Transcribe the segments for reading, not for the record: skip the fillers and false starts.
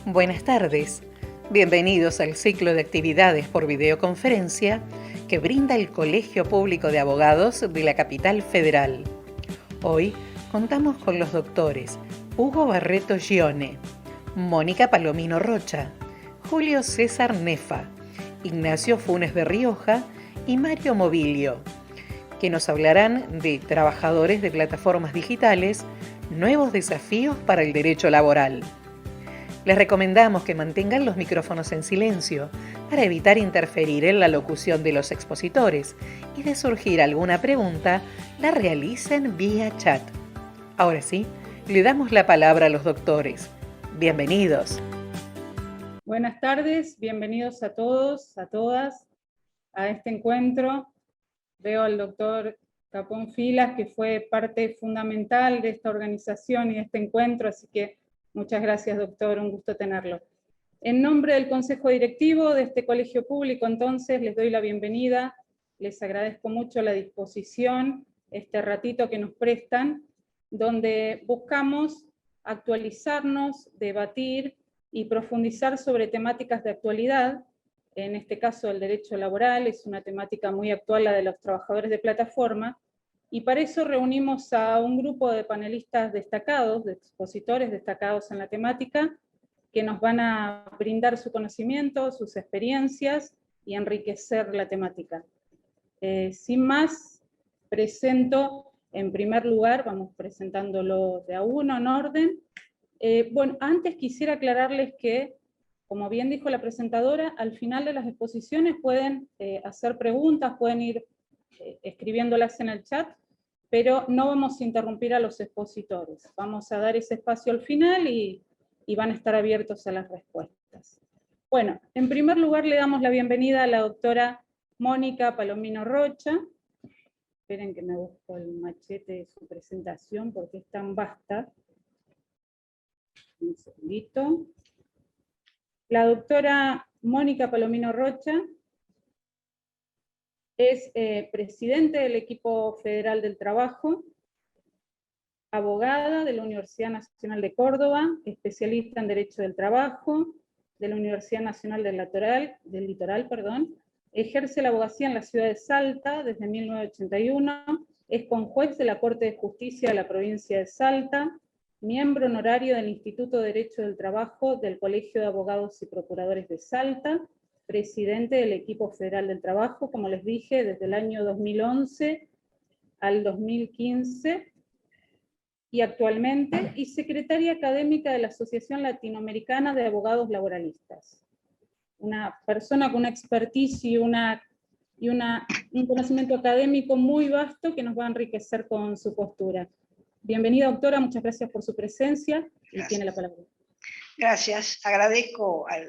Buenas tardes. Bienvenidos al ciclo de actividades por videoconferencia que brinda el Colegio Público de Abogados de la Capital Federal. Hoy contamos con los doctores Hugo Barreto Gione, Mónica Palomino Rocha, Julio César Nefa, Ignacio Funes de Rioja y Mario Mobilio, que nos hablarán de trabajadores de plataformas digitales, nuevos desafíos para el derecho laboral. Les recomendamos que mantengan los micrófonos en silencio para evitar interferir en la locución de los expositores y de surgir alguna pregunta, la realicen vía chat. Ahora sí, le damos la palabra a los doctores. Bienvenidos. Buenas tardes, bienvenidos a todos, a todas, a este encuentro. Veo al doctor Capón Filas, que fue parte fundamental de esta organización y de este encuentro, así que muchas gracias, doctor, un gusto tenerlo. En nombre del Consejo Directivo de este colegio público, entonces, les doy la bienvenida, les agradezco mucho la disposición, este ratito que nos prestan, donde buscamos actualizarnos, debatir y profundizar sobre temáticas de actualidad. En este caso, el derecho laboral es una temática muy actual, la de los trabajadores de plataforma, y para eso reunimos a un grupo de panelistas destacados, de expositores destacados en la temática, que nos van a brindar su conocimiento, sus experiencias y enriquecer la temática. Sin más, presento en primer lugar, vamos presentándolo de a uno en orden. Bueno, antes quisiera aclararles que, como bien dijo la presentadora, al final de las exposiciones pueden hacer preguntas, pueden ir escribiéndolas en el chat, pero no vamos a interrumpir a los expositores. Vamos a dar ese espacio al final y van a estar abiertos a las respuestas. Bueno, en primer lugar le damos la bienvenida a la doctora Mónica Palomino Rocha. Esperen que me busco el machete de su presentación porque es tan vasta. Un segundito. La doctora Mónica Palomino Rocha es presidente del Equipo Federal del Trabajo, abogada de la Universidad Nacional de Córdoba, especialista en Derecho del Trabajo, de la Universidad Nacional del Litoral, ejerce la abogacía en la ciudad de Salta desde 1981, es conjuez de la Corte de Justicia de la provincia de Salta, miembro honorario del Instituto de Derecho del Trabajo del Colegio de Abogados y Procuradores de Salta, presidente del Equipo Federal del Trabajo, como les dije, desde el año 2011 al 2015, y actualmente, y secretaria académica de la Asociación Latinoamericana de Abogados Laboralistas. Una persona con una expertise y un conocimiento académico muy vasto que nos va a enriquecer con su postura. Bienvenida, doctora, muchas gracias por su presencia, y tiene la palabra. Gracias, agradezco al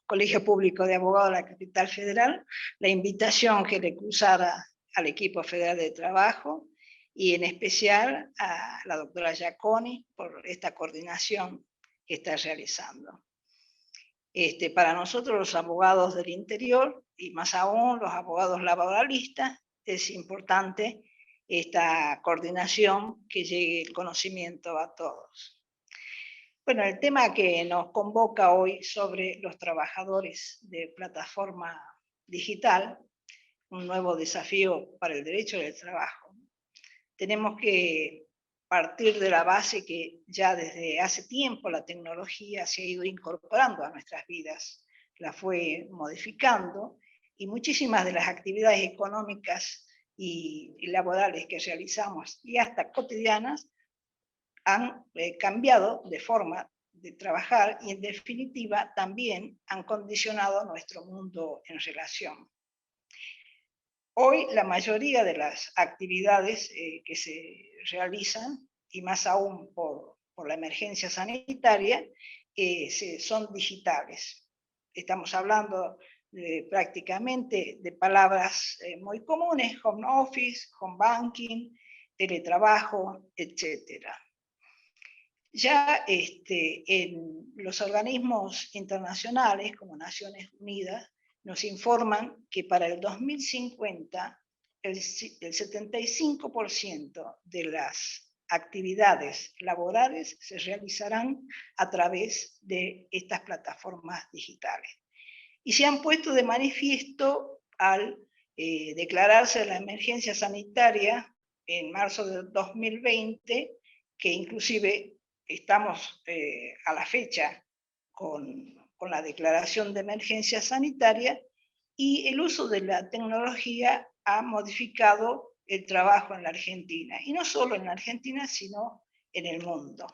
Colegio Público de Abogados de la Capital Federal la invitación que le cruzara al equipo federal de trabajo, y en especial a la doctora Giaconi por esta coordinación que está realizando. Para nosotros los abogados del interior, y más aún los abogados laboralistas, es importante esta coordinación, que llegue el conocimiento a todos. Bueno, el tema que nos convoca hoy sobre los trabajadores de plataforma digital, un nuevo desafío para el derecho del trabajo. Tenemos que partir de la base que ya desde hace tiempo la tecnología se ha ido incorporando a nuestras vidas, la fue modificando, y muchísimas de las actividades económicas y laborales que realizamos, y hasta cotidianas, han cambiado de forma de trabajar, y en definitiva también han condicionado nuestro mundo en relación. Hoy la mayoría de las actividades que se realizan, y más aún por la emergencia sanitaria, son digitales. Estamos hablando prácticamente de palabras muy comunes: home office, home banking, teletrabajo, etcétera. Ya en los organismos internacionales, como Naciones Unidas, nos informan que para el 2050 el 75% de las actividades laborales se realizarán a través de estas plataformas digitales. Y se han puesto de manifiesto al declararse la emergencia sanitaria en marzo de 2020, que inclusive estamos a la fecha con la declaración de emergencia sanitaria, y el uso de la tecnología ha modificado el trabajo en la Argentina, y no solo en la Argentina, sino en el mundo.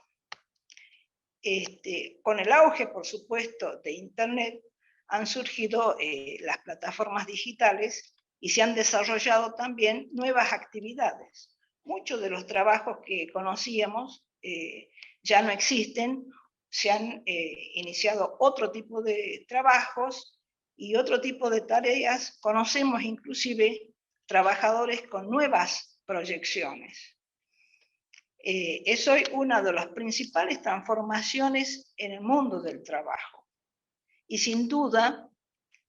Con el auge, por supuesto, de Internet, han surgido las plataformas digitales y se han desarrollado también nuevas actividades. Muchos de los trabajos que conocíamos ya no existen, se han iniciado otro tipo de trabajos y otro tipo de tareas. Conocemos inclusive trabajadores con nuevas proyecciones. Es hoy una de las principales transformaciones en el mundo del trabajo y sin duda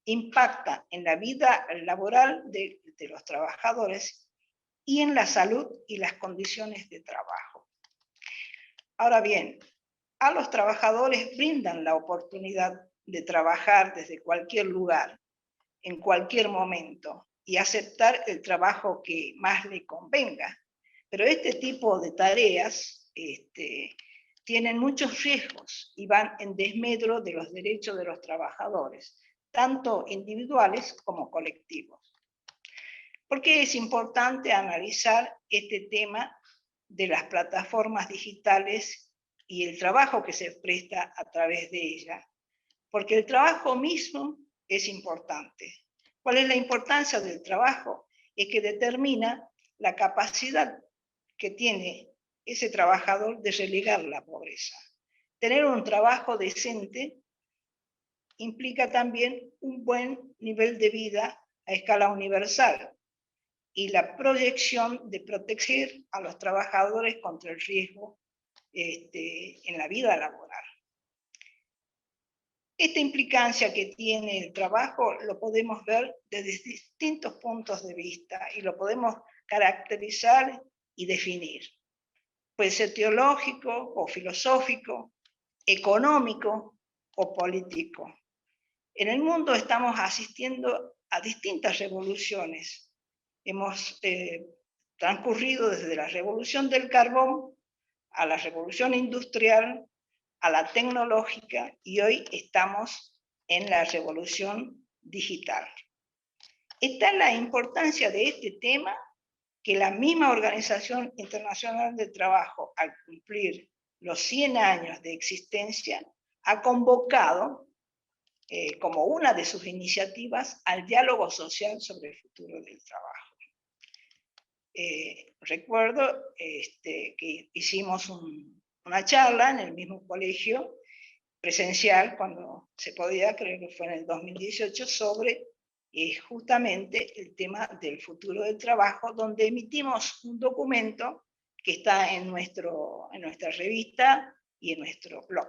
impacta en la vida laboral de los trabajadores y en la salud y las condiciones de trabajo. Ahora bien, a los trabajadores brindan la oportunidad de trabajar desde cualquier lugar, en cualquier momento, y aceptar el trabajo que más le convenga. Pero este tipo de tareas tienen muchos riesgos y van en desmedro de los derechos de los trabajadores, tanto individuales como colectivos. ¿Por qué es importante analizar este tema de las plataformas digitales y el trabajo que se presta a través de ellas? Porque el trabajo mismo es importante. ¿Cuál es la importancia del trabajo? Es que determina la capacidad que tiene ese trabajador de relegar la pobreza. Tener un trabajo decente implica también un buen nivel de vida a escala universal y la proyección de proteger a los trabajadores contra el riesgo en la vida laboral. Esta implicancia que tiene el trabajo lo podemos ver desde distintos puntos de vista y lo podemos caracterizar y definir. Puede ser teológico o filosófico, económico o político. En el mundo estamos asistiendo a distintas revoluciones. Hemos transcurrido desde la revolución del carbón a la revolución industrial, a la tecnológica, y hoy estamos en la revolución digital. Está la importancia de este tema que la misma Organización Internacional del Trabajo, al cumplir los 100 años de existencia, ha convocado como una de sus iniciativas al diálogo social sobre el futuro del trabajo. Recuerdo que hicimos una charla en el mismo colegio, presencial, cuando se podía, creo que fue en el 2018, sobre justamente el tema del futuro del trabajo, donde emitimos un documento que está en nuestra revista y en nuestro blog.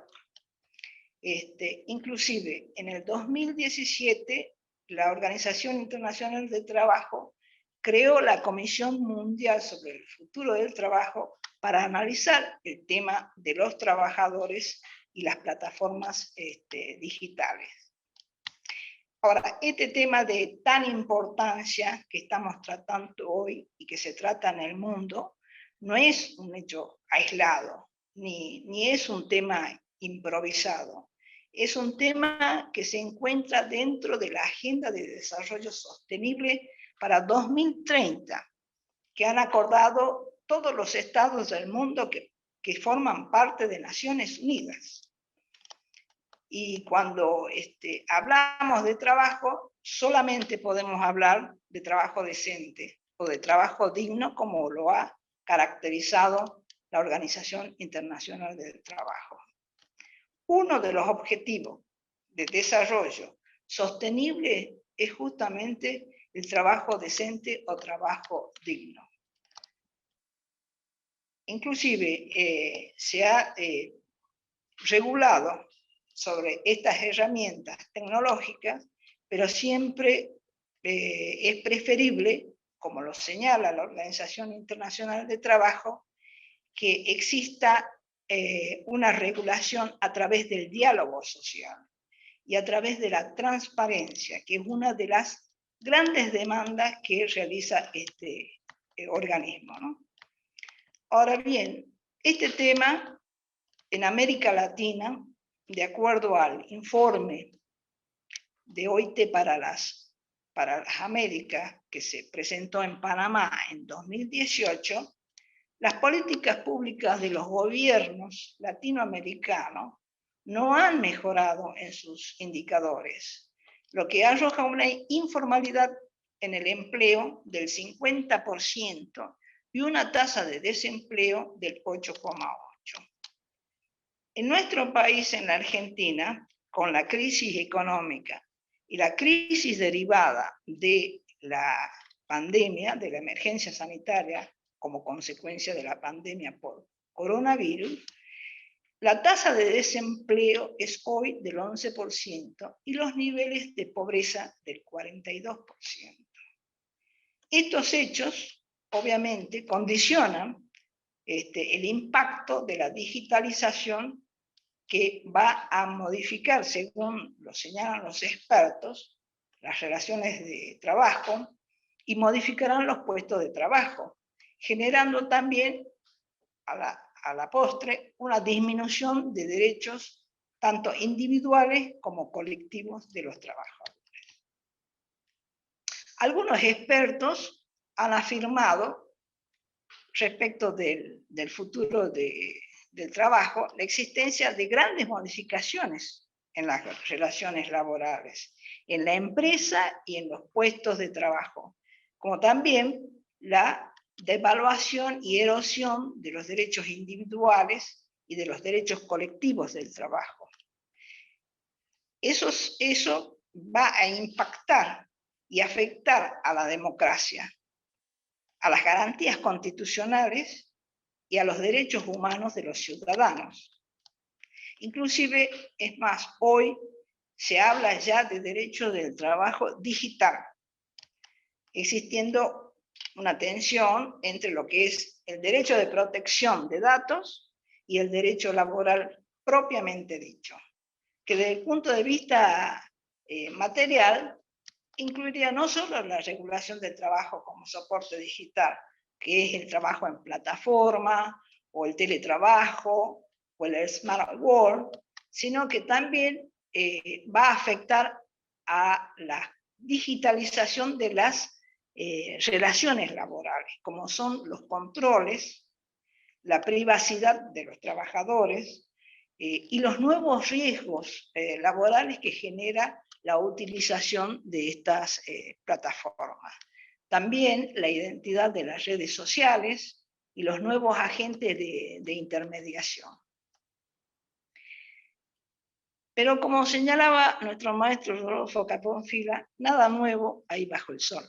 Inclusive, en el 2017, la Organización Internacional del Trabajo creó la Comisión Mundial sobre el Futuro del Trabajo para analizar el tema de los trabajadores y las plataformas digitales. Ahora, este tema de tan importancia que estamos tratando hoy y que se trata en el mundo, no es un hecho aislado, ni es un tema improvisado. Es un tema que se encuentra dentro de la Agenda de Desarrollo Sostenible para 2030, que han acordado todos los estados del mundo que forman parte de Naciones Unidas. Y cuando hablamos de trabajo, solamente podemos hablar de trabajo decente o de trabajo digno, como lo ha caracterizado la Organización Internacional del Trabajo. Uno de los objetivos de desarrollo sostenible es justamente el trabajo decente o trabajo digno. Inclusive se ha regulado sobre estas herramientas tecnológicas, pero siempre es preferible, como lo señala la Organización Internacional de Trabajo, que exista una regulación a través del diálogo social y a través de la transparencia, que es una de las grandes demandas que realiza este organismo, ¿no? Ahora bien, este tema en América Latina, de acuerdo al informe de OIT para las Américas, que se presentó en Panamá en 2018, las políticas públicas de los gobiernos latinoamericanos no han mejorado en sus indicadores, lo que arroja una informalidad en el empleo del 50% y una tasa de desempleo del 8,8%. En nuestro país, en la Argentina, con la crisis económica y la crisis derivada de la pandemia, de la emergencia sanitaria, como consecuencia de la pandemia por coronavirus, la tasa de desempleo es hoy del 11% y los niveles de pobreza del 42%. Estos hechos, obviamente, condicionan el impacto de la digitalización que va a modificar, según lo señalan los expertos, las relaciones de trabajo y modificarán los puestos de trabajo, generando también a la postre una disminución de derechos tanto individuales como colectivos de los trabajadores. Algunos expertos han afirmado respecto del futuro del trabajo la existencia de grandes modificaciones en las relaciones laborales, en la empresa y en los puestos de trabajo, como también la devaluación y erosión de los derechos individuales y de los derechos colectivos del trabajo. Eso va a impactar y afectar a la democracia, a las garantías constitucionales y a los derechos humanos de los ciudadanos. Inclusive, es más, hoy se habla ya de derecho del trabajo digital, existiendo una tensión entre lo que es el derecho de protección de datos y el derecho laboral propiamente dicho, que desde el punto de vista material incluiría no solo la regulación del trabajo como soporte digital, que es el trabajo en plataforma, o el teletrabajo, o el smart work, sino que también va a afectar a la digitalización de las relaciones laborales, como son los controles, la privacidad de los trabajadores y los nuevos riesgos laborales que genera la utilización de estas plataformas. También la identidad de las redes sociales y los nuevos agentes de intermediación. Pero como señalaba nuestro maestro Rodolfo Capón Fila, nada nuevo hay bajo el sol,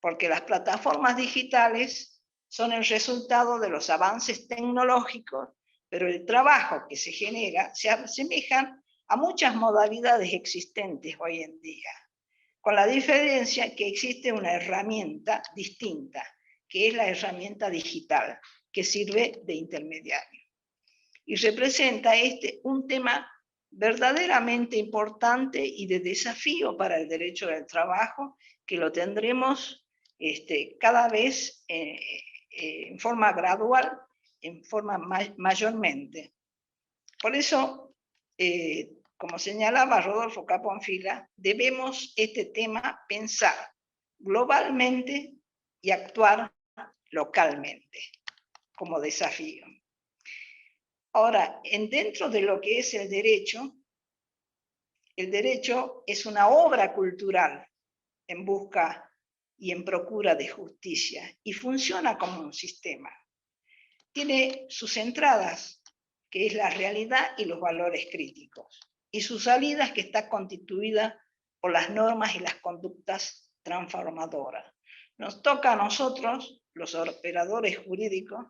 porque las plataformas digitales son el resultado de los avances tecnológicos, pero el trabajo que se genera se asemeja a muchas modalidades existentes hoy en día, con la diferencia que existe una herramienta distinta, que es la herramienta digital, que sirve de intermediario. Y representa un tema verdaderamente importante y de desafío para el derecho del trabajo, que lo tendremos cada vez en forma gradual, en forma mayormente. Por eso, como señalaba Rodolfo Capón Fila, debemos este tema pensar globalmente y actuar localmente como desafío. Ahora, dentro de lo que es el derecho es una obra cultural en busca y en procura de justicia y funciona como un sistema. Tiene sus entradas, que es la realidad y los valores críticos, y sus salidas, que está constituida por las normas y las conductas transformadoras. Nos toca a nosotros, los operadores jurídicos,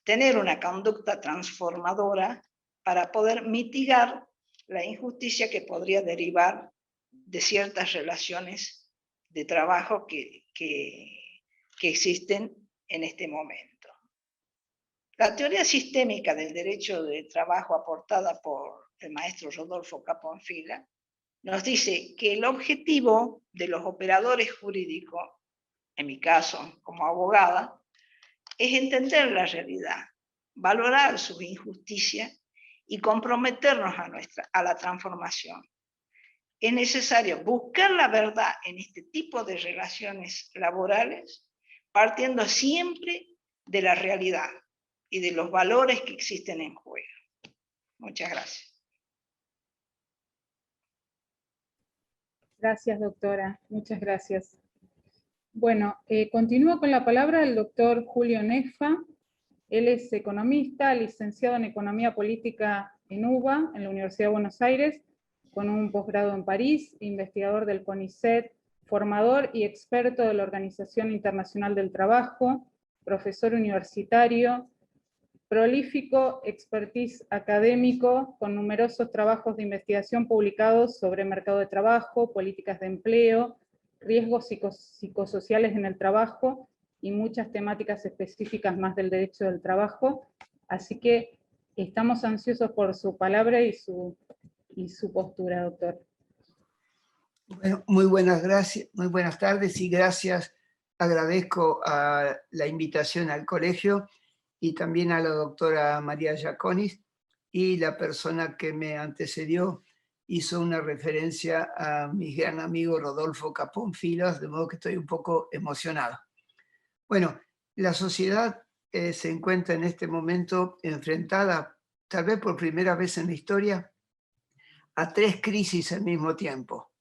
tener una conducta transformadora para poder mitigar la injusticia que podría derivar de ciertas relaciones de trabajo que existen en este momento. La teoría sistémica del derecho de trabajo aportada por el maestro Rodolfo Capón Fila nos dice que el objetivo de los operadores jurídicos, en mi caso como abogada, es entender la realidad, valorar sus injusticias y comprometernos a la transformación. Es necesario buscar la verdad en este tipo de relaciones laborales, partiendo siempre de la realidad y de los valores que existen en juego. Muchas gracias. Gracias, doctora. Muchas gracias. Bueno, continúo con la palabra el doctor Julio Nefa. Él es economista, licenciado en Economía Política en UBA, en la Universidad de Buenos Aires, con un posgrado en París, investigador del CONICET, formador y experto de la Organización Internacional del Trabajo, profesor universitario, prolífico expertise académico, con numerosos trabajos de investigación publicados sobre mercado de trabajo, políticas de empleo, riesgos psicosociales en el trabajo y muchas temáticas específicas más del derecho del trabajo. Así que estamos ansiosos por su palabra y su postura, doctor. Bueno, muy buenas tardes y gracias. Agradezco a la invitación al colegio y también a la doctora María Giaconis, y la persona que me antecedió hizo una referencia a mi gran amigo Rodolfo Capón Filas, de modo que estoy un poco emocionado. Bueno, la sociedad se encuentra en este momento enfrentada, tal vez por primera vez en la historia, a 3 crisis al mismo tiempo.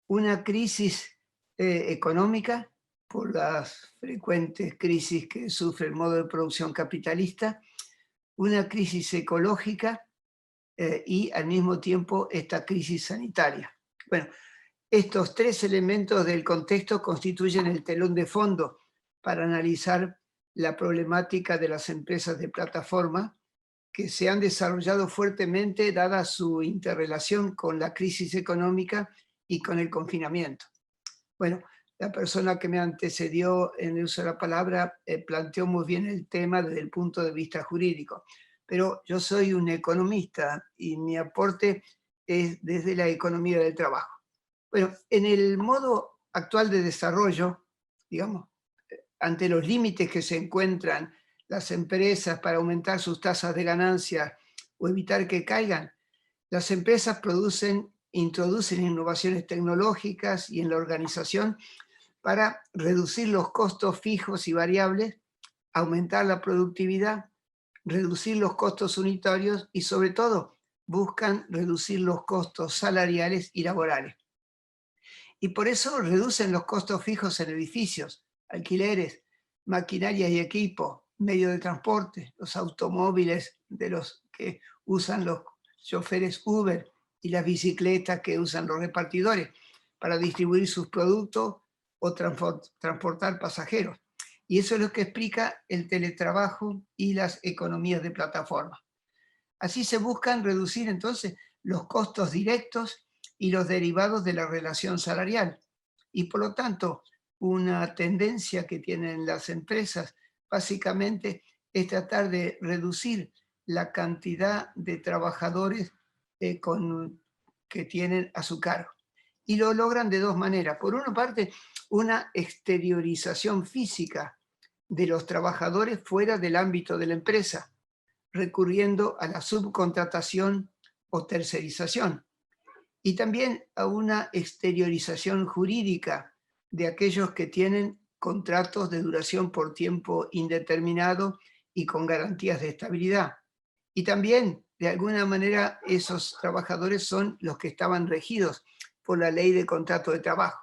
Una crisis económica, por las frecuentes crisis que sufre el modo de producción capitalista, una crisis ecológica y al mismo tiempo esta crisis sanitaria. Bueno, estos 3 elementos del contexto constituyen el telón de fondo para analizar la problemática de las empresas de plataforma que se han desarrollado fuertemente dada su interrelación con la crisis económica y con el confinamiento. Bueno, la persona que me antecedió en el uso de la palabra planteó muy bien el tema desde el punto de vista jurídico, pero yo soy un economista y mi aporte es desde la economía del trabajo. Bueno, en el modo actual de desarrollo, digamos, ante los límites que se encuentran las empresas para aumentar sus tasas de ganancia o evitar que caigan, las empresas introducen innovaciones tecnológicas y en la organización para reducir los costos fijos y variables, aumentar la productividad, reducir los costos unitarios y sobre todo buscan reducir los costos salariales y laborales. Y por eso reducen los costos fijos en edificios, alquileres, maquinaria y equipo, medio de transporte, los automóviles de los que usan los choferes Uber y las bicicletas que usan los repartidores para distribuir sus productos o transportar pasajeros. Y eso es lo que explica el teletrabajo y las economías de plataforma. Así se buscan reducir entonces los costos directos y los derivados de la relación salarial. Y por lo tanto, una tendencia que tienen las empresas básicamente es tratar de reducir la cantidad de trabajadores que tienen a su cargo. Y lo logran de 2 maneras. Por una parte, una exteriorización física de los trabajadores fuera del ámbito de la empresa, recurriendo a la subcontratación o tercerización. Y también a una exteriorización jurídica de aquellos que tienen contratos de duración por tiempo indeterminado y con garantías de estabilidad. Y también, de alguna manera, esos trabajadores son los que estaban regidos por la ley de contrato de trabajo: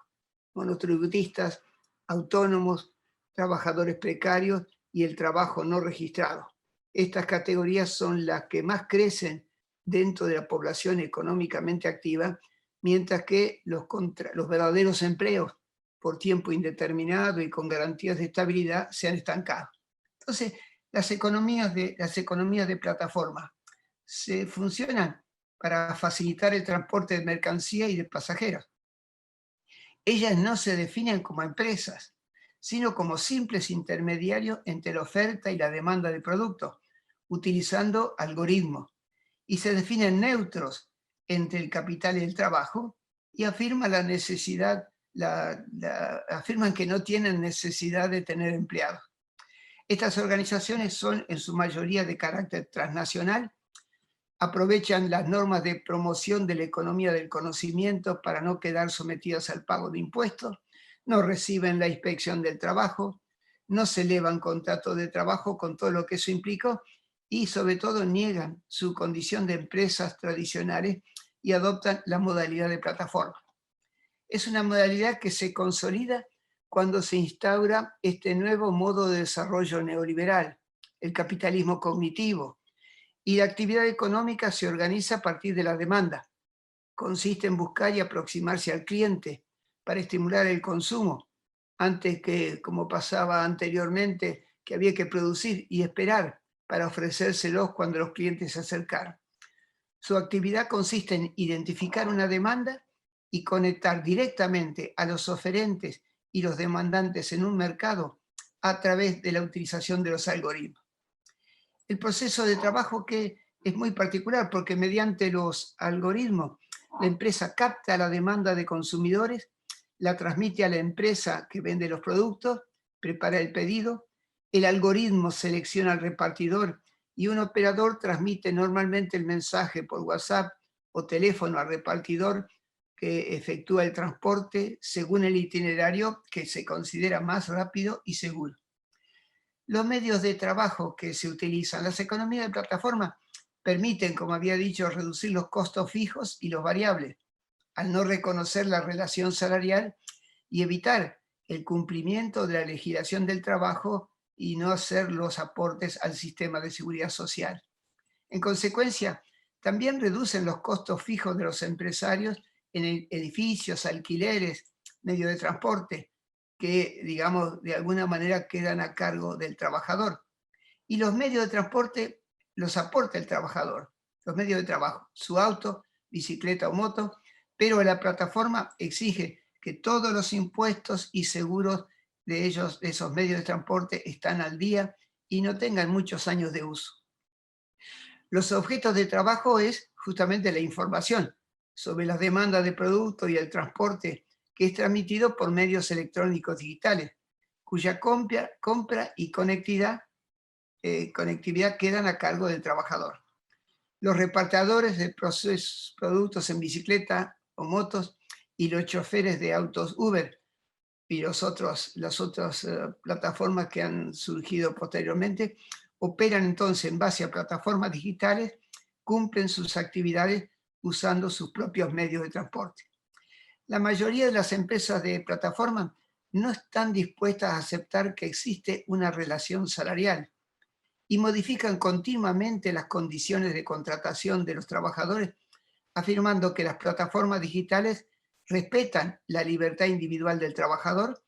monotributistas, autónomos, trabajadores precarios y el trabajo no registrado. Estas categorías son las que más crecen dentro de la población económicamente activa, mientras que los verdaderos empleos por tiempo indeterminado y con garantías de estabilidad se han estancado. Entonces, las economías de plataforma funcionan para facilitar el transporte de mercancía y de pasajeros. Ellas no se definen como empresas, sino como simples intermediarios entre la oferta y la demanda de productos, utilizando algoritmos, y se definen neutros entre el capital y el trabajo, y afirman la necesidad, afirman que no tienen necesidad de tener empleados. Estas organizaciones son en su mayoría de carácter transnacional, aprovechan las normas de promoción de la economía del conocimiento para no quedar sometidas al pago de impuestos, no reciben la inspección del trabajo, no se elevan contratos de trabajo con todo lo que eso implicó y sobre todo niegan su condición de empresas tradicionales y adoptan la modalidad de plataforma. Es una modalidad que se consolida cuando se instaura este nuevo modo de desarrollo neoliberal, el capitalismo cognitivo, y la actividad económica se organiza a partir de la demanda. Consiste en buscar y aproximarse al cliente para estimular el consumo, antes que, como pasaba anteriormente, que había que producir y esperar para ofrecérselos cuando los clientes se acercaran. Su actividad consiste en identificar una demanda y conectar directamente a los oferentes y los demandantes en un mercado a través de la utilización de los algoritmos. El proceso de trabajo que es muy particular porque mediante los algoritmos la empresa capta la demanda de consumidores, la transmite a la empresa que vende los productos, prepara el pedido, el algoritmo selecciona al repartidor y un operador transmite normalmente el mensaje por WhatsApp o teléfono al repartidor que efectúa el transporte según el itinerario que se considera más rápido y seguro. Los medios de trabajo que se utilizan, las economías de plataforma, permiten, como había dicho, reducir los costos fijos y los variables, al no reconocer la relación salarial y evitar el cumplimiento de la legislación del trabajo y no hacer los aportes al sistema de seguridad social. En consecuencia, también reducen los costos fijos de los empresarios en edificios, alquileres, medios de transporte, que, digamos, de alguna manera quedan a cargo del trabajador. Y los medios de transporte los aporta el trabajador, los medios de trabajo, su auto, bicicleta o moto, pero la plataforma exige que todos los impuestos y seguros de ellos, de esos medios de transporte, están al día y no tengan muchos años de uso. Los objetos de trabajo es justamente la información sobre las demandas de productos y el transporte que es transmitido por medios electrónicos digitales, cuya compra y conectividad quedan a cargo del trabajador. Los repartidores de productos en bicicleta o motos y los choferes de autos Uber y las otras plataformas que han surgido posteriormente operan entonces en base a plataformas digitales, cumplen sus actividades usando sus propios medios de transporte. La mayoría de las empresas de plataforma no están dispuestas a aceptar que existe una relación salarial y modifican continuamente las condiciones de contratación de los trabajadores, afirmando que las plataformas digitales respetan la libertad individual del trabajador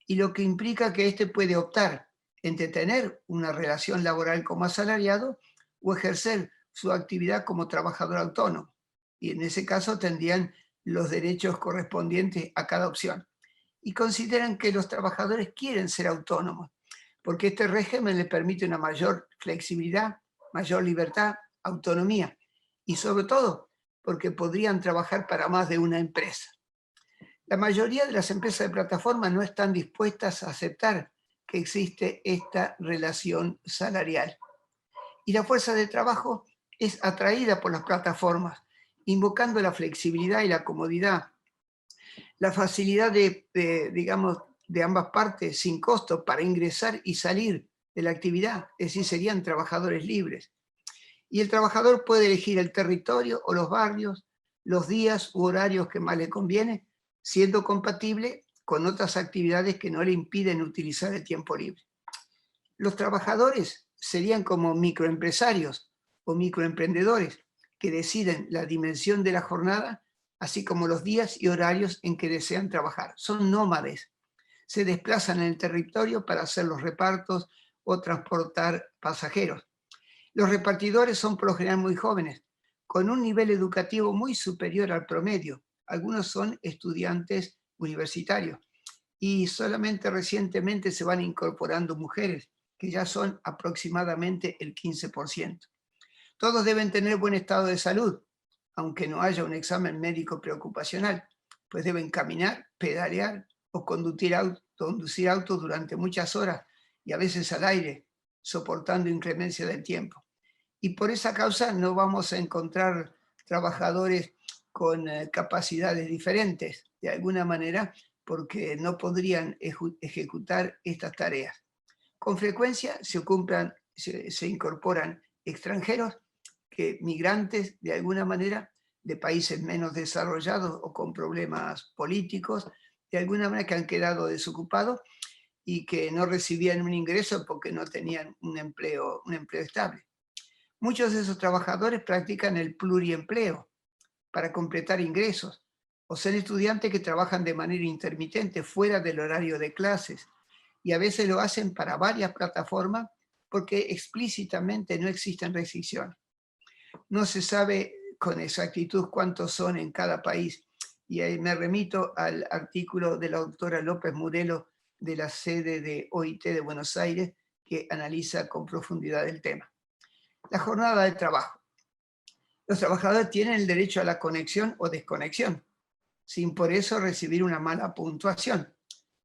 y lo que implica que éste puede optar entre tener una relación laboral como asalariado o ejercer su actividad como trabajador autónomo. Y en ese caso tendrían los derechos correspondientes a cada opción. Y consideran que los trabajadores quieren ser autónomos, porque este régimen les permite una mayor flexibilidad, mayor libertad, autonomía, y sobre todo porque podrían trabajar para más de una empresa. La mayoría de las empresas de plataforma no están dispuestas a aceptar que existe esta relación salarial. Y la fuerza de trabajo es atraída por las plataformas, invocando la flexibilidad y la comodidad, la facilidad de ambas partes sin costo para ingresar y salir de la actividad, es decir, serían trabajadores libres. Y el trabajador puede elegir el territorio o los barrios, los días u horarios que más le conviene, siendo compatible con otras actividades que no le impiden utilizar el tiempo libre. Los trabajadores serían como microempresarios o microemprendedores que deciden la dimensión de la jornada, así como los días y horarios en que desean trabajar. Son nómades. Se desplazan en el territorio para hacer los repartos o transportar pasajeros. Los repartidores son por lo general muy jóvenes, con un nivel educativo muy superior al promedio. Algunos son estudiantes universitarios y solamente recientemente se van incorporando mujeres, que ya son aproximadamente el 15%. Todos deben tener buen estado de salud, aunque no haya un examen médico preocupacional, pues deben caminar, pedalear o conducir autos durante muchas horas y a veces al aire, soportando inclemencia del tiempo. Y por esa causa no vamos a encontrar trabajadores con capacidades diferentes, de alguna manera, porque no podrían ejecutar estas tareas. Con frecuencia se incorporan extranjeros, migrantes de alguna manera de países menos desarrollados o con problemas políticos, de alguna manera que han quedado desocupados y que no recibían un ingreso porque no tenían un empleo estable. Muchos de esos trabajadores practican el pluriempleo para completar ingresos, o son estudiantes que trabajan de manera intermitente fuera del horario de clases, y a veces lo hacen para varias plataformas porque explícitamente no existen restricciones. No se sabe con exactitud cuántos son en cada país, y ahí me remito al artículo de la doctora López Murelo de la sede de OIT de Buenos Aires, que analiza con profundidad el tema. La jornada de trabajo. Los trabajadores tienen el derecho a la conexión o desconexión, sin por eso recibir una mala puntuación,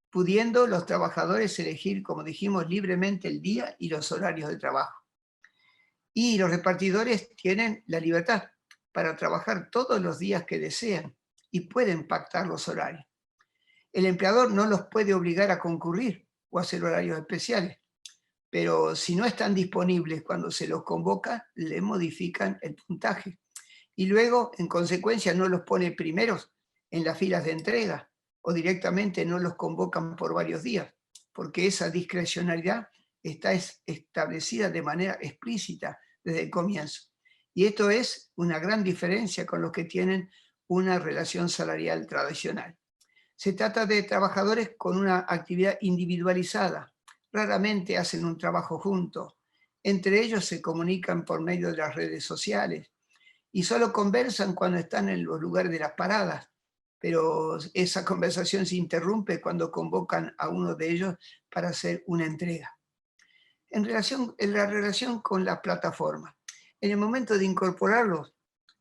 pudiendo los trabajadores elegir, como dijimos, libremente el día y los horarios de trabajo. Y los repartidores tienen la libertad para trabajar todos los días que desean y pueden pactar los horarios. El empleador no los puede obligar a concurrir o hacer horarios especiales, pero si no están disponibles cuando se los convoca, le modifican el puntaje. Y luego, en consecuencia, no los pone primeros en las filas de entrega o directamente no los convocan por varios días, porque esa discrecionalidad está establecida de manera explícita desde el comienzo. Y esto es una gran diferencia con los que tienen una relación salarial tradicional. Se trata de trabajadores con una actividad individualizada. Raramente hacen un trabajo juntos. Entre ellos se comunican por medio de las redes sociales y solo conversan cuando están en los lugares de las paradas, pero esa conversación se interrumpe cuando convocan a uno de ellos para hacer una entrega. En la relación con la plataforma, en el momento de incorporarlos,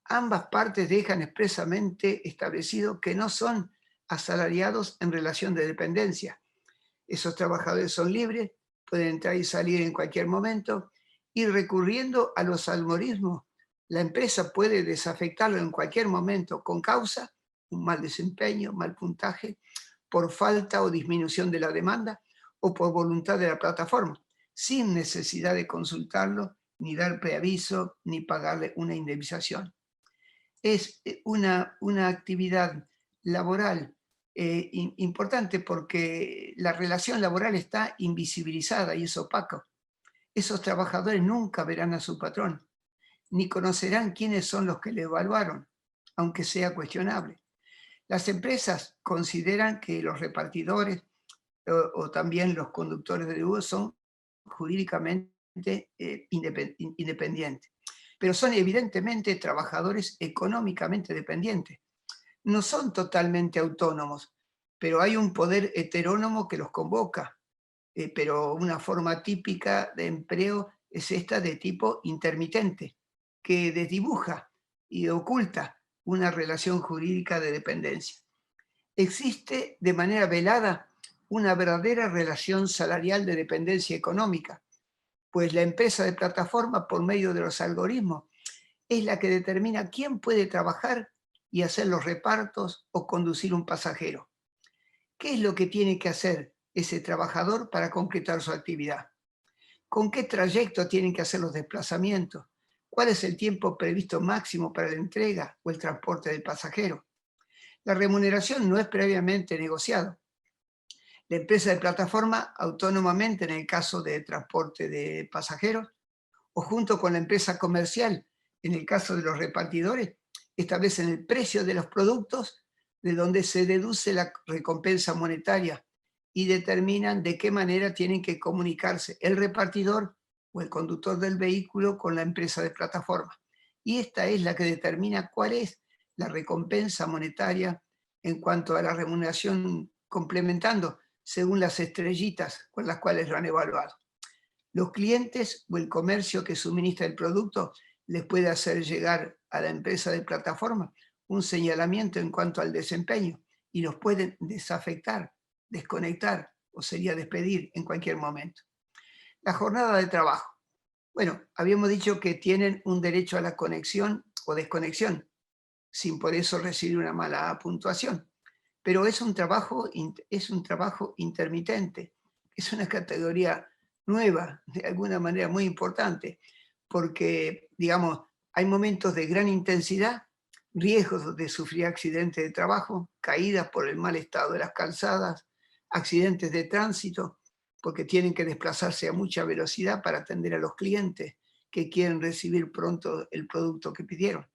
ambas partes dejan expresamente establecido que no son asalariados en relación de dependencia. Esos trabajadores son libres, pueden entrar y salir en cualquier momento, y recurriendo a los algoritmos, la empresa puede desafectarlo en cualquier momento con causa, un mal desempeño, mal puntaje, por falta o disminución de la demanda o por voluntad de la plataforma, sin necesidad de consultarlo, ni dar preaviso, ni pagarle una indemnización. Es una actividad laboral importante porque la relación laboral está invisibilizada y es opaco. Esos trabajadores nunca verán a su patrón, ni conocerán quiénes son los que le evaluaron, aunque sea cuestionable. Las empresas consideran que los repartidores o también los conductores de bus son jurídicamente independientes, pero son evidentemente trabajadores económicamente dependientes. No son totalmente autónomos, pero hay un poder heterónomo que los convoca, pero una forma típica de empleo es esta de tipo intermitente, que desdibuja y oculta una relación jurídica de dependencia. Existe de manera velada una verdadera relación salarial de dependencia económica, pues la empresa de plataforma, por medio de los algoritmos, es la que determina quién puede trabajar y hacer los repartos o conducir un pasajero. ¿Qué es lo que tiene que hacer ese trabajador para concretar su actividad? ¿Con qué trayecto tienen que hacer los desplazamientos? ¿Cuál es el tiempo previsto máximo para la entrega o el transporte del pasajero? La remuneración no es previamente negociada. La empresa de plataforma, autónomamente en el caso de transporte de pasajeros, o junto con la empresa comercial, en el caso de los repartidores, establecen el precio de los productos de donde se deduce la recompensa monetaria y determinan de qué manera tienen que comunicarse el repartidor o el conductor del vehículo con la empresa de plataforma. Y esta es la que determina cuál es la recompensa monetaria en cuanto a la remuneración, complementando según las estrellitas con las cuales lo han evaluado. Los clientes o el comercio que suministra el producto les puede hacer llegar a la empresa de plataforma un señalamiento en cuanto al desempeño y los pueden desafectar, desconectar o sería despedir en cualquier momento. La jornada de trabajo. Bueno, habíamos dicho que tienen un derecho a la conexión o desconexión, sin por eso recibir una mala puntuación. Pero es un trabajo intermitente, es una categoría nueva, de alguna manera muy importante, porque, digamos, hay momentos de gran intensidad, riesgos de sufrir accidentes de trabajo, caídas por el mal estado de las calzadas, accidentes de tránsito, porque tienen que desplazarse a mucha velocidad para atender a los clientes que quieren recibir pronto el producto que pidieron.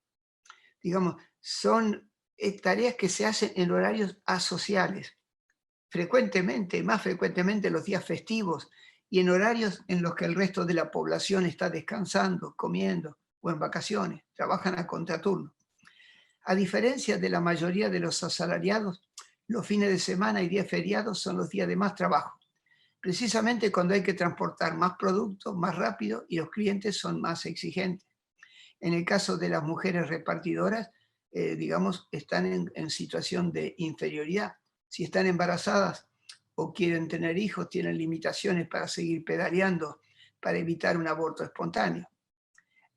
Digamos, son tareas que se hacen en horarios asociales, frecuentemente, más frecuentemente los días festivos y en horarios en los que el resto de la población está descansando, comiendo o en vacaciones, trabajan a contraturno. A diferencia de la mayoría de los asalariados, los fines de semana y días feriados son los días de más trabajo, precisamente cuando hay que transportar más productos más rápido y los clientes son más exigentes. En el caso de las mujeres repartidoras, digamos, están en situación de inferioridad. Si están embarazadas o quieren tener hijos, tienen limitaciones para seguir pedaleando para evitar un aborto espontáneo.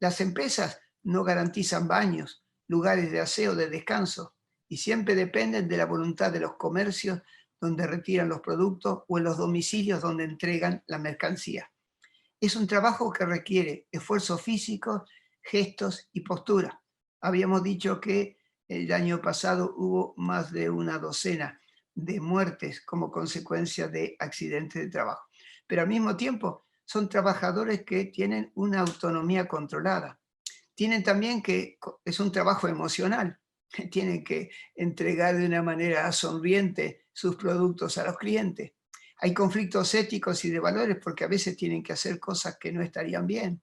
Las empresas no garantizan baños, lugares de aseo, de descanso, y siempre dependen de la voluntad de los comercios donde retiran los productos o en los domicilios donde entregan la mercancía. Es un trabajo que requiere esfuerzo físico, gestos y postura. Habíamos dicho que el año pasado hubo más de una docena de muertes como consecuencia de accidentes de trabajo. Pero al mismo tiempo son trabajadores que tienen una autonomía controlada. Tienen también que, es un trabajo emocional, tienen que entregar de una manera sonriente sus productos a los clientes. Hay conflictos éticos y de valores porque a veces tienen que hacer cosas que no estarían bien.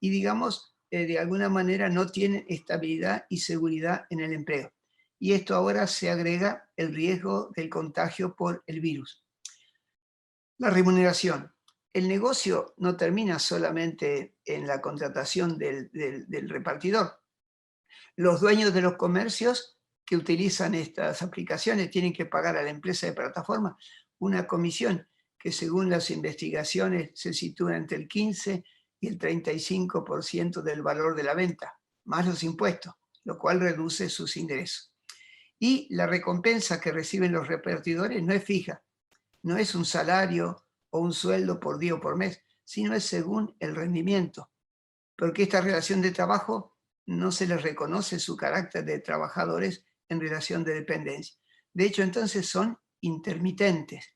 Y digamos, de alguna manera no tienen estabilidad y seguridad en el empleo. Y esto ahora se agrega el riesgo del contagio por el virus. La remuneración. El negocio no termina solamente en la contratación del repartidor. Los dueños de los comercios que utilizan estas aplicaciones tienen que pagar a la empresa de plataforma una comisión que según las investigaciones se sitúa entre el 15 y el 35% del valor de la venta, más los impuestos, lo cual reduce sus ingresos. Y la recompensa que reciben los repartidores no es fija, no es un salario o un sueldo por día o por mes, sino es según el rendimiento, porque esta relación de trabajo no se les reconoce su carácter de trabajadores en relación de dependencia. De hecho, entonces son intermitentes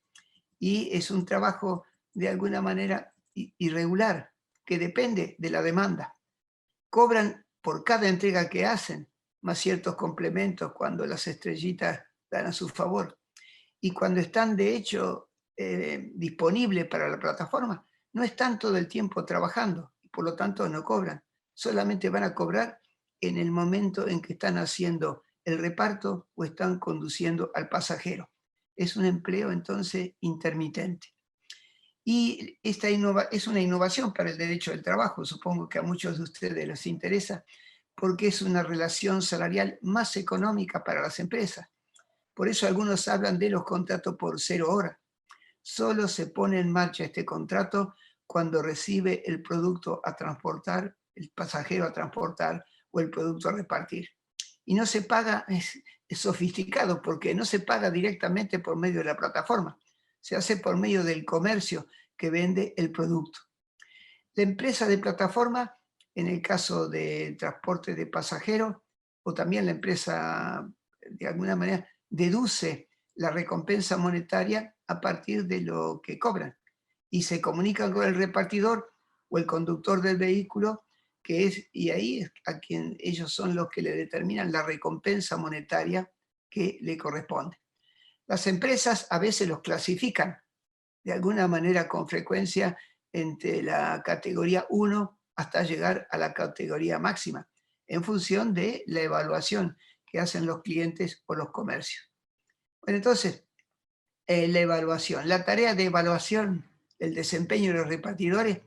y es un trabajo de alguna manera irregular que depende de la demanda. Cobran por cada entrega que hacen, más ciertos complementos cuando las estrellitas dan a su favor. Y cuando están de hecho disponibles para la plataforma, no están todo el tiempo trabajando y por lo tanto no cobran. Solamente van a cobrar en el momento en que están haciendo el reparto o están conduciendo al pasajero. Es un empleo entonces intermitente. Y esta es una innovación para el derecho del trabajo, supongo que a muchos de ustedes les interesa, porque es una relación salarial más económica para las empresas. Por eso algunos hablan de los contratos por 0 horas. Solo se pone en marcha este contrato cuando recibe el producto a transportar, el pasajero a transportar o el producto a repartir. Y no se paga, es sofisticado porque no se paga directamente por medio de la plataforma, se hace por medio del comercio que vende el producto. La empresa de plataforma, en el caso de transporte de pasajeros, o también la empresa, de alguna manera, deduce la recompensa monetaria a partir de lo que cobran y se comunican con el repartidor o el conductor del vehículo, que es, y ahí es a quien ellos son los que le determinan la recompensa monetaria que le corresponde. Las empresas a veces los clasifican de alguna manera con frecuencia entre la categoría 1 hasta llegar a la categoría máxima, en función de la evaluación que hacen los clientes o los comercios. Bueno, entonces, la evaluación. La tarea de evaluación del desempeño de los repartidores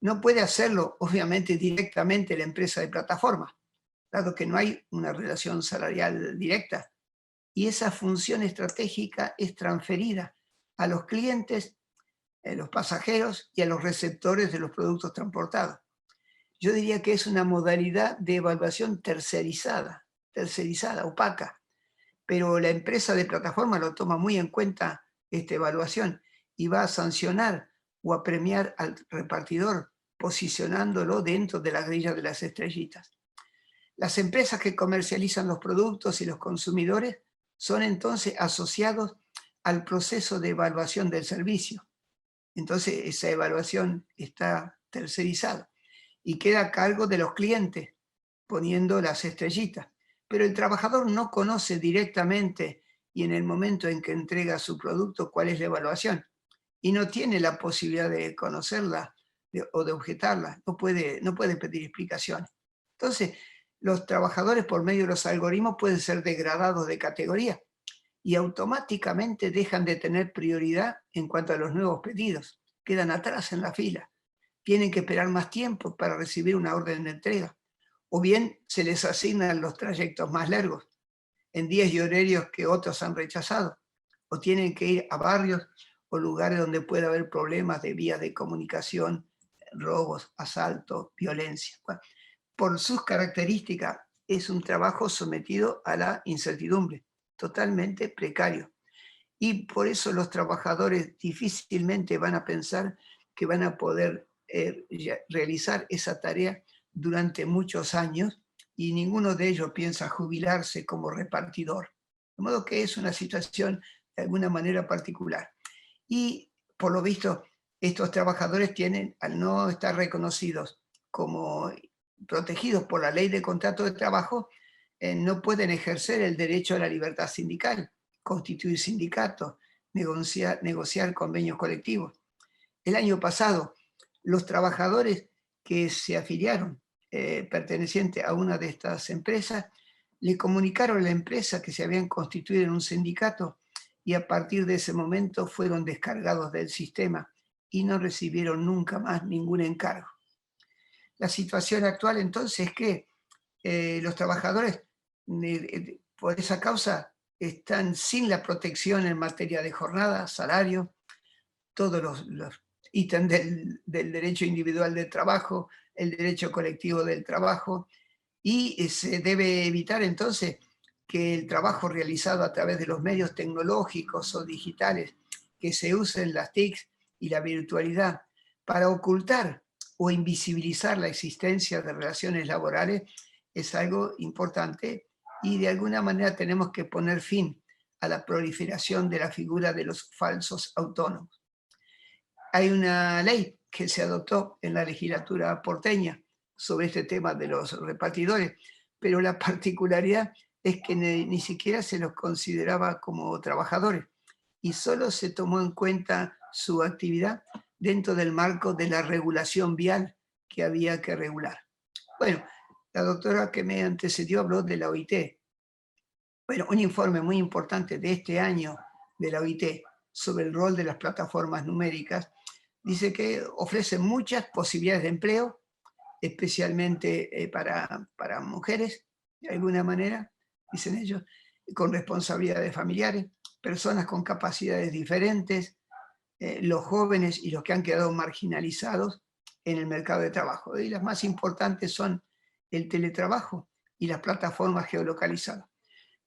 no puede hacerlo, obviamente, directamente la empresa de plataforma, dado que no hay una relación salarial directa. Y esa función estratégica es transferida a los clientes, a los pasajeros y a los receptores de los productos transportados. Yo diría que es una modalidad de evaluación tercerizada, opaca, pero la empresa de plataforma lo toma muy en cuenta esta evaluación y va a sancionar o a premiar al repartidor posicionándolo dentro de la grilla de las estrellitas. Las empresas que comercializan los productos y los consumidores son entonces asociados al proceso de evaluación del servicio. Entonces esa evaluación está tercerizada y queda a cargo de los clientes, poniendo las estrellitas. Pero el trabajador no conoce directamente y en el momento en que entrega su producto cuál es la evaluación y no tiene la posibilidad de conocerla o de objetarla, no puede pedir explicaciones. Entonces, los trabajadores por medio de los algoritmos pueden ser degradados de categoría y automáticamente dejan de tener prioridad en cuanto a los nuevos pedidos. Quedan atrás en la fila. Tienen que esperar más tiempo para recibir una orden de entrega. O bien se les asignan los trayectos más largos, en días y horarios que otros han rechazado. O tienen que ir a barrios o lugares donde pueda haber problemas de vías de comunicación, robos, asaltos, violencia. Bueno, por sus características, es un trabajo sometido a la incertidumbre, totalmente precario. Y por eso los trabajadores difícilmente van a pensar que van a poder realizar esa tarea durante muchos años y ninguno de ellos piensa jubilarse como repartidor. De modo que es una situación de alguna manera particular. Y por lo visto, estos trabajadores tienen, al no estar reconocidos como protegidos por la ley de contrato de trabajo, no pueden ejercer el derecho a la libertad sindical, constituir sindicatos, negociar convenios colectivos. El año pasado, los trabajadores que se afiliaron pertenecientes a una de estas empresas, le comunicaron a la empresa que se habían constituido en un sindicato y a partir de ese momento fueron descargados del sistema y no recibieron nunca más ningún encargo. La situación actual entonces es que los trabajadores por esa causa están sin la protección en materia de jornada, salario, todos los ítems del derecho individual del trabajo, el derecho colectivo del trabajo, y se debe evitar entonces que el trabajo realizado a través de los medios tecnológicos o digitales, que se usen las TICs y la virtualidad para ocultar o invisibilizar la existencia de relaciones laborales, es algo importante y de alguna manera tenemos que poner fin a la proliferación de la figura de los falsos autónomos. Hay una ley que se adoptó en la legislatura porteña sobre este tema de los repartidores, pero la particularidad es que ni siquiera se los consideraba como trabajadores y solo se tomó en cuenta su actividad dentro del marco de la regulación vial que había que regular. Bueno, la doctora que me antecedió habló de la OIT. Bueno, un informe muy importante de este año de la OIT sobre el rol de las plataformas numéricas dice que ofrecen muchas posibilidades de empleo, especialmente para mujeres, de alguna manera, dicen ellos, con responsabilidades familiares, personas con capacidades diferentes, los jóvenes y los que han quedado marginalizados en el mercado de trabajo. Y las más importantes son el teletrabajo y las plataformas geolocalizadas.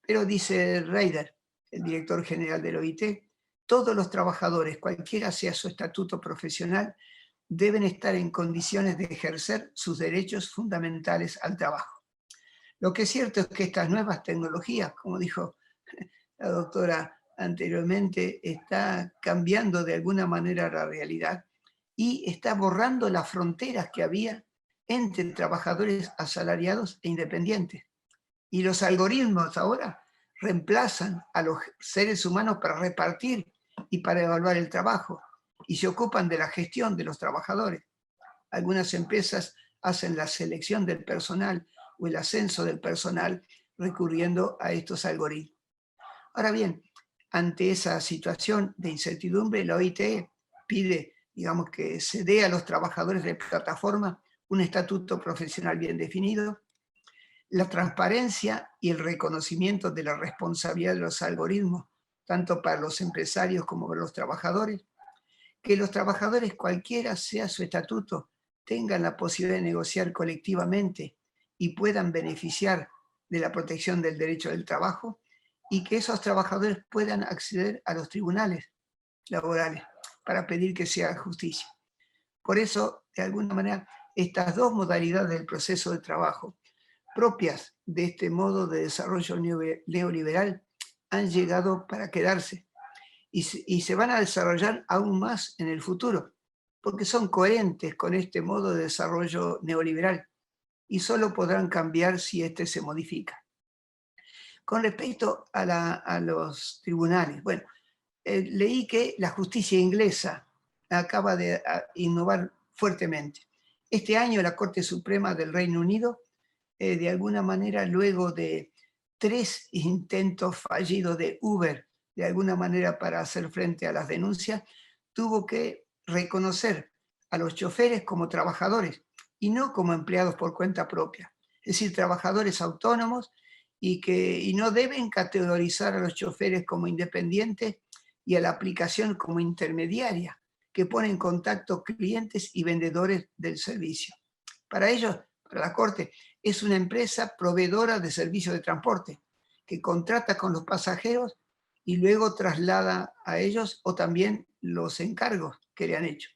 Pero dice Reider, el director general del OIT, todos los trabajadores, cualquiera sea su estatuto profesional, deben estar en condiciones de ejercer sus derechos fundamentales al trabajo. Lo que es cierto es que estas nuevas tecnologías, como dijo la doctora anteriormente, está cambiando de alguna manera la realidad y está borrando las fronteras que había entre trabajadores asalariados e independientes. Y los algoritmos ahora reemplazan a los seres humanos para repartir y para evaluar el trabajo y se ocupan de la gestión de los trabajadores. Algunas empresas hacen la selección del personal o el ascenso del personal recurriendo a estos algoritmos. Ahora bien, Ante esa situación de incertidumbre, la OIT pide, digamos, que se dé a los trabajadores de plataforma un estatuto profesional bien definido, la transparencia y el reconocimiento de la responsabilidad de los algoritmos, tanto para los empresarios como para los trabajadores, que los trabajadores, cualquiera sea su estatuto, tengan la posibilidad de negociar colectivamente y puedan beneficiar de la protección del derecho del trabajo, y que esos trabajadores puedan acceder a los tribunales laborales para pedir que se haga justicia. Por eso, de alguna manera, estas dos modalidades del proceso de trabajo, propias de este modo de desarrollo neoliberal, han llegado para quedarse y se van a desarrollar aún más en el futuro, porque son coherentes con este modo de desarrollo neoliberal y solo podrán cambiar si este se modifica. Con respecto a los tribunales, bueno, leí que la justicia inglesa acaba de innovar fuertemente. Este año la Corte Suprema del Reino Unido, de alguna manera, luego de 3 intentos fallidos de Uber, de alguna manera para hacer frente a las denuncias, tuvo que reconocer a los choferes como trabajadores y no como empleados por cuenta propia. Es decir, trabajadores autónomos y no deben categorizar a los choferes como independientes y a la aplicación como intermediaria, que pone en contacto clientes y vendedores del servicio. Para ellos, para la Corte, es una empresa proveedora de servicios de transporte, que contrata con los pasajeros y luego traslada a ellos o también los encargos que le han hecho.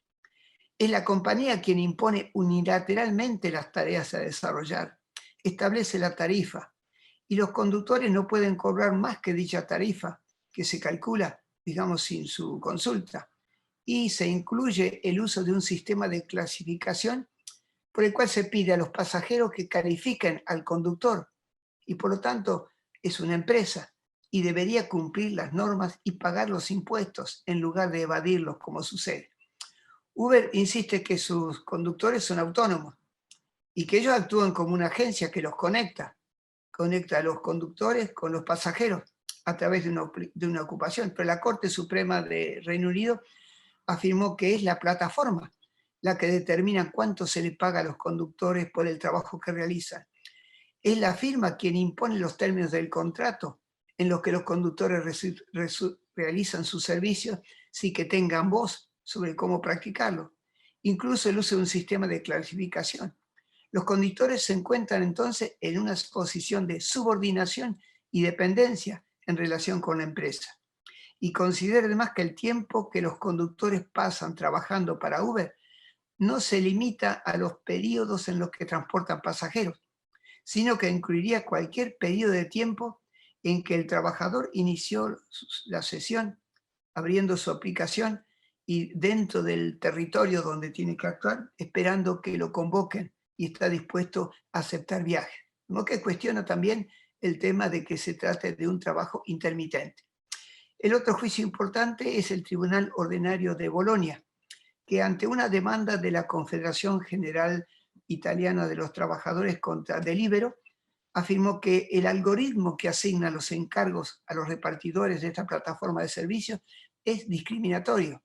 Es la compañía quien impone unilateralmente las tareas a desarrollar, establece la tarifa, y los conductores no pueden cobrar más que dicha tarifa, que se calcula, digamos, sin su consulta. Y se incluye el uso de un sistema de clasificación por el cual se pide a los pasajeros que califiquen al conductor, y por lo tanto es una empresa y debería cumplir las normas y pagar los impuestos en lugar de evadirlos como sucede. Uber insiste que sus conductores son autónomos y que ellos actúan como una agencia que los conecta a los conductores con los pasajeros a través de una ocupación. Pero la Corte Suprema de Reino Unido afirmó que es la plataforma la que determina cuánto se le paga a los conductores por el trabajo que realizan. Es la firma quien impone los términos del contrato en los que los conductores realizan sus servicios sin que tengan voz sobre cómo practicarlo. Incluso el uso de un sistema de clasificación. Los conductores se encuentran entonces en una posición de subordinación y dependencia en relación con la empresa. Y considera además que el tiempo que los conductores pasan trabajando para Uber no se limita a los periodos en los que transportan pasajeros, sino que incluiría cualquier periodo de tiempo en que el trabajador inició la sesión, abriendo su aplicación y dentro del territorio donde tiene que actuar, esperando que lo convoquen y está dispuesto a aceptar viajes. Lo que cuestiona también el tema de que se trate de un trabajo intermitente. El otro juicio importante es el Tribunal Ordinario de Bolonia, que ante una demanda de la Confederación General Italiana de los Trabajadores contra Deliveroo, afirmó que el algoritmo que asigna los encargos a los repartidores de esta plataforma de servicios es discriminatorio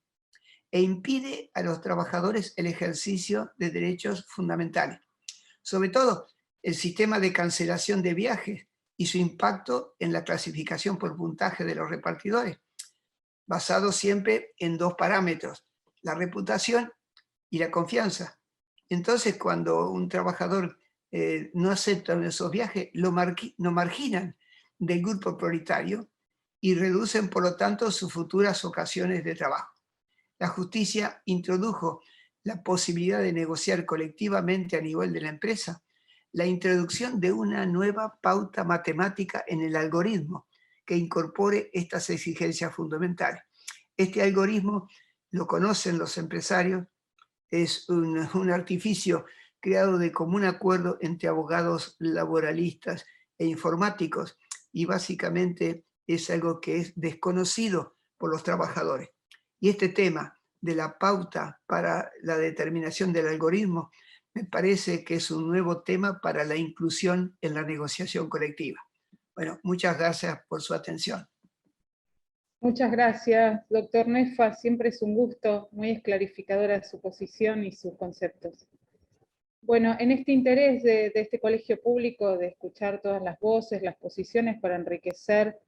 e impide a los trabajadores el ejercicio de derechos fundamentales. Sobre todo, el sistema de cancelación de viajes y su impacto en la clasificación por puntaje de los repartidores, basado siempre en 2 parámetros, la reputación y la confianza. Entonces, cuando un trabajador no acepta esos viajes, lo marginan del grupo prioritario y reducen, por lo tanto, sus futuras ocasiones de trabajo. La justicia introdujo la posibilidad de negociar colectivamente a nivel de la empresa la introducción de una nueva pauta matemática en el algoritmo que incorpore estas exigencias fundamentales. Este algoritmo lo conocen los empresarios, es un artificio creado de común acuerdo entre abogados laboralistas e informáticos, y básicamente es algo que es desconocido por los trabajadores. Y este tema de la pauta para la determinación del algoritmo me parece que es un nuevo tema para la inclusión en la negociación colectiva. Bueno, muchas gracias por su atención. Muchas gracias, doctor Nefa. Siempre es un gusto, muy esclarificadora su posición y sus conceptos. Bueno, en este interés de este colegio público de escuchar todas las voces, las posiciones para enriquecer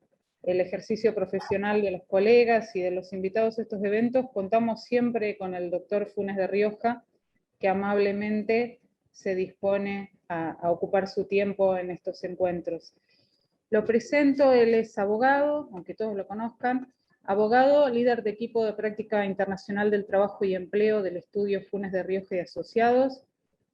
el ejercicio profesional de los colegas y de los invitados a estos eventos, contamos siempre con el doctor Funes de Rioja, que amablemente se dispone a ocupar su tiempo en estos encuentros. Lo presento, él es abogado, aunque todos lo conozcan, abogado, líder de equipo de práctica internacional del trabajo y empleo del estudio Funes de Rioja y Asociados,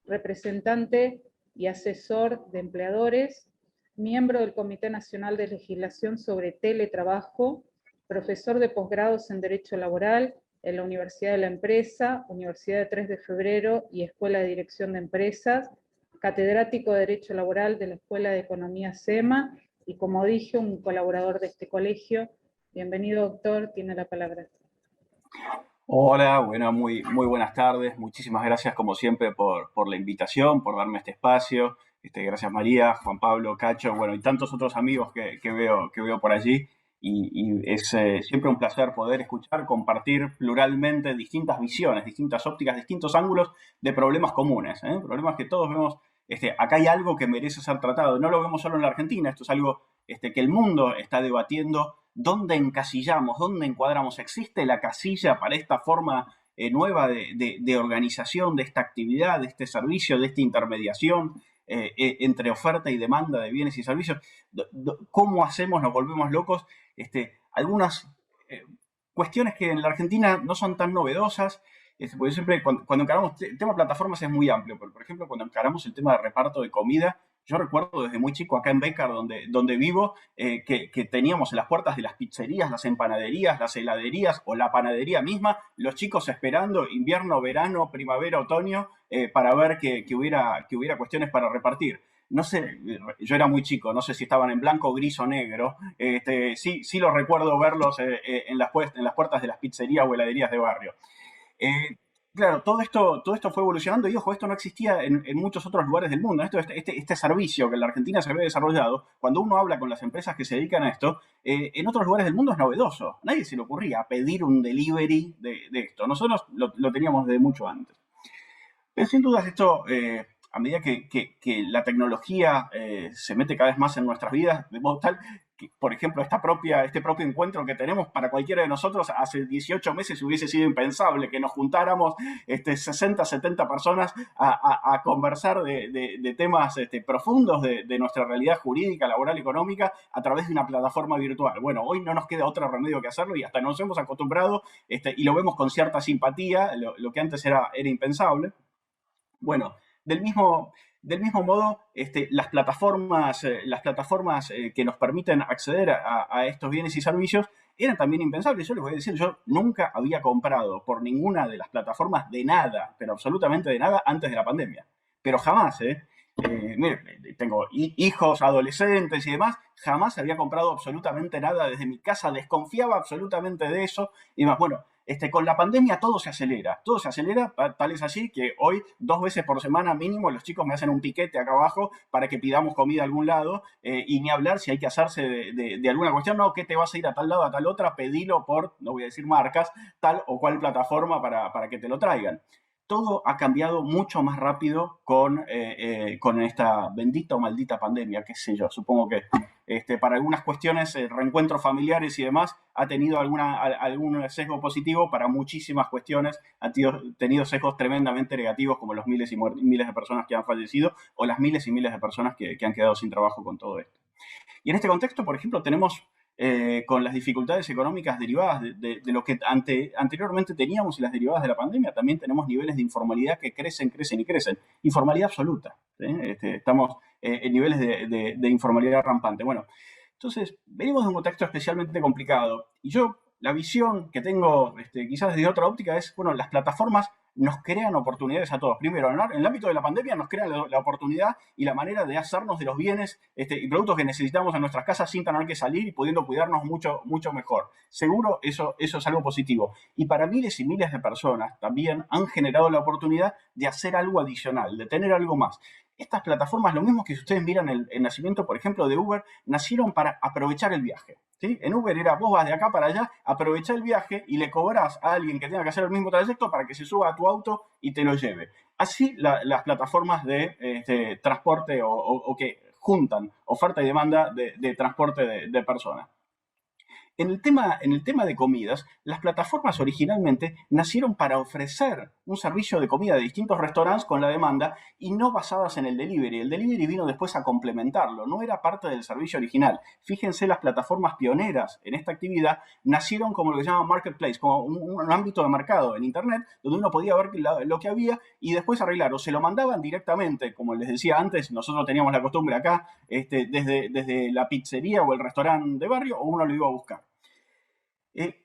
representante y asesor de empleadores, miembro del Comité Nacional de Legislación sobre Teletrabajo, profesor de posgrados en Derecho Laboral en la Universidad de la Empresa, Universidad de 3 de Febrero y Escuela de Dirección de Empresas, catedrático de Derecho Laboral de la Escuela de Economía SEMA, y como dije, un colaborador de este colegio. Bienvenido, doctor, tiene la palabra. Hola, bueno, muy buenas tardes. Muchísimas gracias, como siempre, por la invitación, por darme este espacio. Gracias María, Juan Pablo, Cacho, bueno, y tantos otros amigos que veo por allí. Y es siempre un placer poder escuchar, compartir pluralmente distintas visiones, distintas ópticas, distintos ángulos de problemas comunes, problemas que todos vemos. Acá hay algo que merece ser tratado. No lo vemos solo en la Argentina, esto es algo que el mundo está debatiendo. ¿Dónde encasillamos? ¿Dónde encuadramos? ¿Existe la casilla para esta forma nueva de organización de esta actividad, de este servicio, de esta intermediación entre oferta y demanda de bienes y servicios? ¿Cómo hacemos? ¿Nos volvemos locos? Algunas cuestiones que en la Argentina no son tan novedosas. Porque siempre cuando encaramos el tema de plataformas es muy amplio, pero por ejemplo cuando encaramos el tema de reparto de comida, yo recuerdo desde muy chico acá en Bécar, donde vivo, que teníamos en las puertas de las pizzerías, las empanaderías, las heladerías o la panadería misma, los chicos esperando invierno, verano, primavera, otoño, para ver que hubiera cuestiones para repartir. No sé, yo era muy chico, no sé si estaban en blanco, gris o negro. Sí lo recuerdo verlos en las puertas de las pizzerías o heladerías de barrio. Claro, todo esto fue evolucionando y, ojo, esto no existía en muchos otros lugares del mundo. Este servicio que en la Argentina se había desarrollado, cuando uno habla con las empresas que se dedican a esto, en otros lugares del mundo es novedoso. A nadie se le ocurría pedir un delivery de esto. Nosotros lo teníamos desde mucho antes. Pero sin dudas esto, a medida que la tecnología se mete cada vez más en nuestras vidas, de modo tal que, por ejemplo, este propio encuentro que tenemos para cualquiera de nosotros, hace 18 meses hubiese sido impensable que nos juntáramos 60, 70 personas a conversar de temas profundos de nuestra realidad jurídica, laboral, económica, a través de una plataforma virtual. Bueno, hoy no nos queda otro remedio que hacerlo y hasta nos hemos acostumbrado y lo vemos con cierta simpatía, lo que antes era impensable. Bueno, del mismo modo, las plataformas que nos permiten acceder a estos bienes y servicios eran también impensables. Yo les voy a decir, yo nunca había comprado por ninguna de las plataformas de nada, pero absolutamente de nada, antes de la pandemia. Pero jamás, mire, tengo hijos, adolescentes y demás, jamás había comprado absolutamente nada desde mi casa, desconfiaba absolutamente de eso y más. Bueno, con la pandemia todo se acelera, tal es así que hoy 2 veces por semana mínimo los chicos me hacen un piquete acá abajo para que pidamos comida a algún lado y ni hablar si hay que hacerse de alguna cuestión, no, que te vas a ir a tal lado, a tal otra, pedilo por, no voy a decir marcas, tal o cual plataforma para que te lo traigan. Todo ha cambiado mucho más rápido con esta bendita o maldita pandemia, qué sé yo. Supongo que para algunas cuestiones, reencuentros familiares y demás, ha tenido algún sesgo positivo. Para muchísimas cuestiones ha tenido sesgos tremendamente negativos, como los miles y miles de personas que han fallecido o las miles y miles de personas que han quedado sin trabajo con todo esto. Y en este contexto, por ejemplo, tenemos con las dificultades económicas derivadas de lo que anteriormente teníamos y las derivadas de la pandemia, también tenemos niveles de informalidad que crecen. Informalidad absoluta. Estamos en niveles de informalidad rampante. Bueno, entonces, venimos de un contexto especialmente complicado. Y yo, la visión que tengo, quizás desde otra óptica, es, bueno, las plataformas nos crean oportunidades a todos. Primero, en el ámbito de la pandemia nos crean la oportunidad y la manera de hacernos de los bienes y productos que necesitamos en nuestras casas sin tener que salir y pudiendo cuidarnos mucho, mucho mejor. Seguro eso es algo positivo. Y para miles y miles de personas también han generado la oportunidad de hacer algo adicional, de tener algo más. Estas plataformas, lo mismo que si ustedes miran el nacimiento, por ejemplo, de Uber, nacieron para aprovechar el viaje. ¿Sí? En Uber era, vos vas de acá para allá, aprovechá el viaje y le cobrás a alguien que tenga que hacer el mismo trayecto para que se suba a tu auto y te lo lleve. Así las plataformas de transporte o que juntan oferta y demanda de transporte de personas. En el tema de comidas, las plataformas originalmente nacieron para ofrecer un servicio de comida de distintos restaurantes con la demanda y no basadas en el delivery. El delivery vino después a complementarlo, no era parte del servicio original. Fíjense, las plataformas pioneras en esta actividad nacieron como lo que se llama marketplace, como un ámbito de mercado en Internet, donde uno podía ver lo que había y después arreglar. O se lo mandaban directamente, como les decía antes, nosotros teníamos la costumbre acá, desde la pizzería o el restaurante de barrio, o uno lo iba a buscar.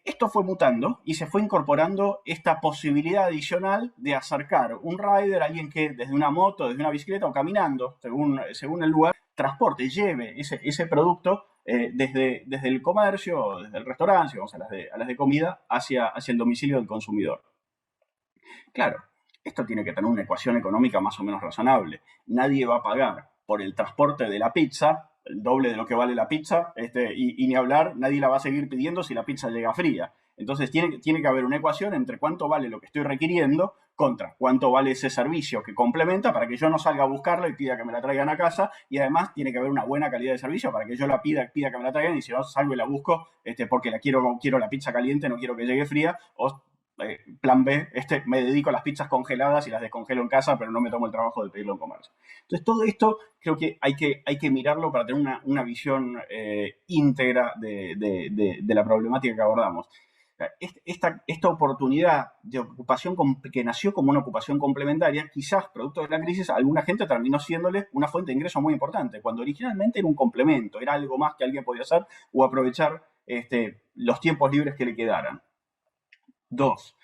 Esto fue mutando y se fue incorporando esta posibilidad adicional de acercar un rider, alguien que desde una moto, desde una bicicleta o caminando, según el lugar, transporte, lleve ese producto desde el comercio, desde el restaurante, vamos a las de comida, hacia el domicilio del consumidor. Claro, esto tiene que tener una ecuación económica más o menos razonable. Nadie va a pagar por el transporte de la pizza el doble de lo que vale la pizza, y ni hablar, nadie la va a seguir pidiendo si la pizza llega fría. Entonces tiene que haber una ecuación entre cuánto vale lo que estoy requiriendo contra cuánto vale ese servicio que complementa para que yo no salga a buscarla y pida que me la traigan a casa, y además tiene que haber una buena calidad de servicio para que yo la pida que me la traigan, y si no salgo y la busco porque quiero la pizza caliente, no quiero que llegue fría, o plan B, me dedico a las pizzas congeladas y las descongelo en casa, pero no me tomo el trabajo de pedirlo en comercio. Entonces, todo esto creo que hay que mirarlo para tener una visión íntegra de la problemática que abordamos. Esta oportunidad de ocupación que nació como una ocupación complementaria, quizás producto de la crisis, a alguna gente terminó siéndole una fuente de ingreso muy importante, cuando originalmente era un complemento, era algo más que alguien podía hacer o aprovechar los tiempos libres que le quedaran. 2.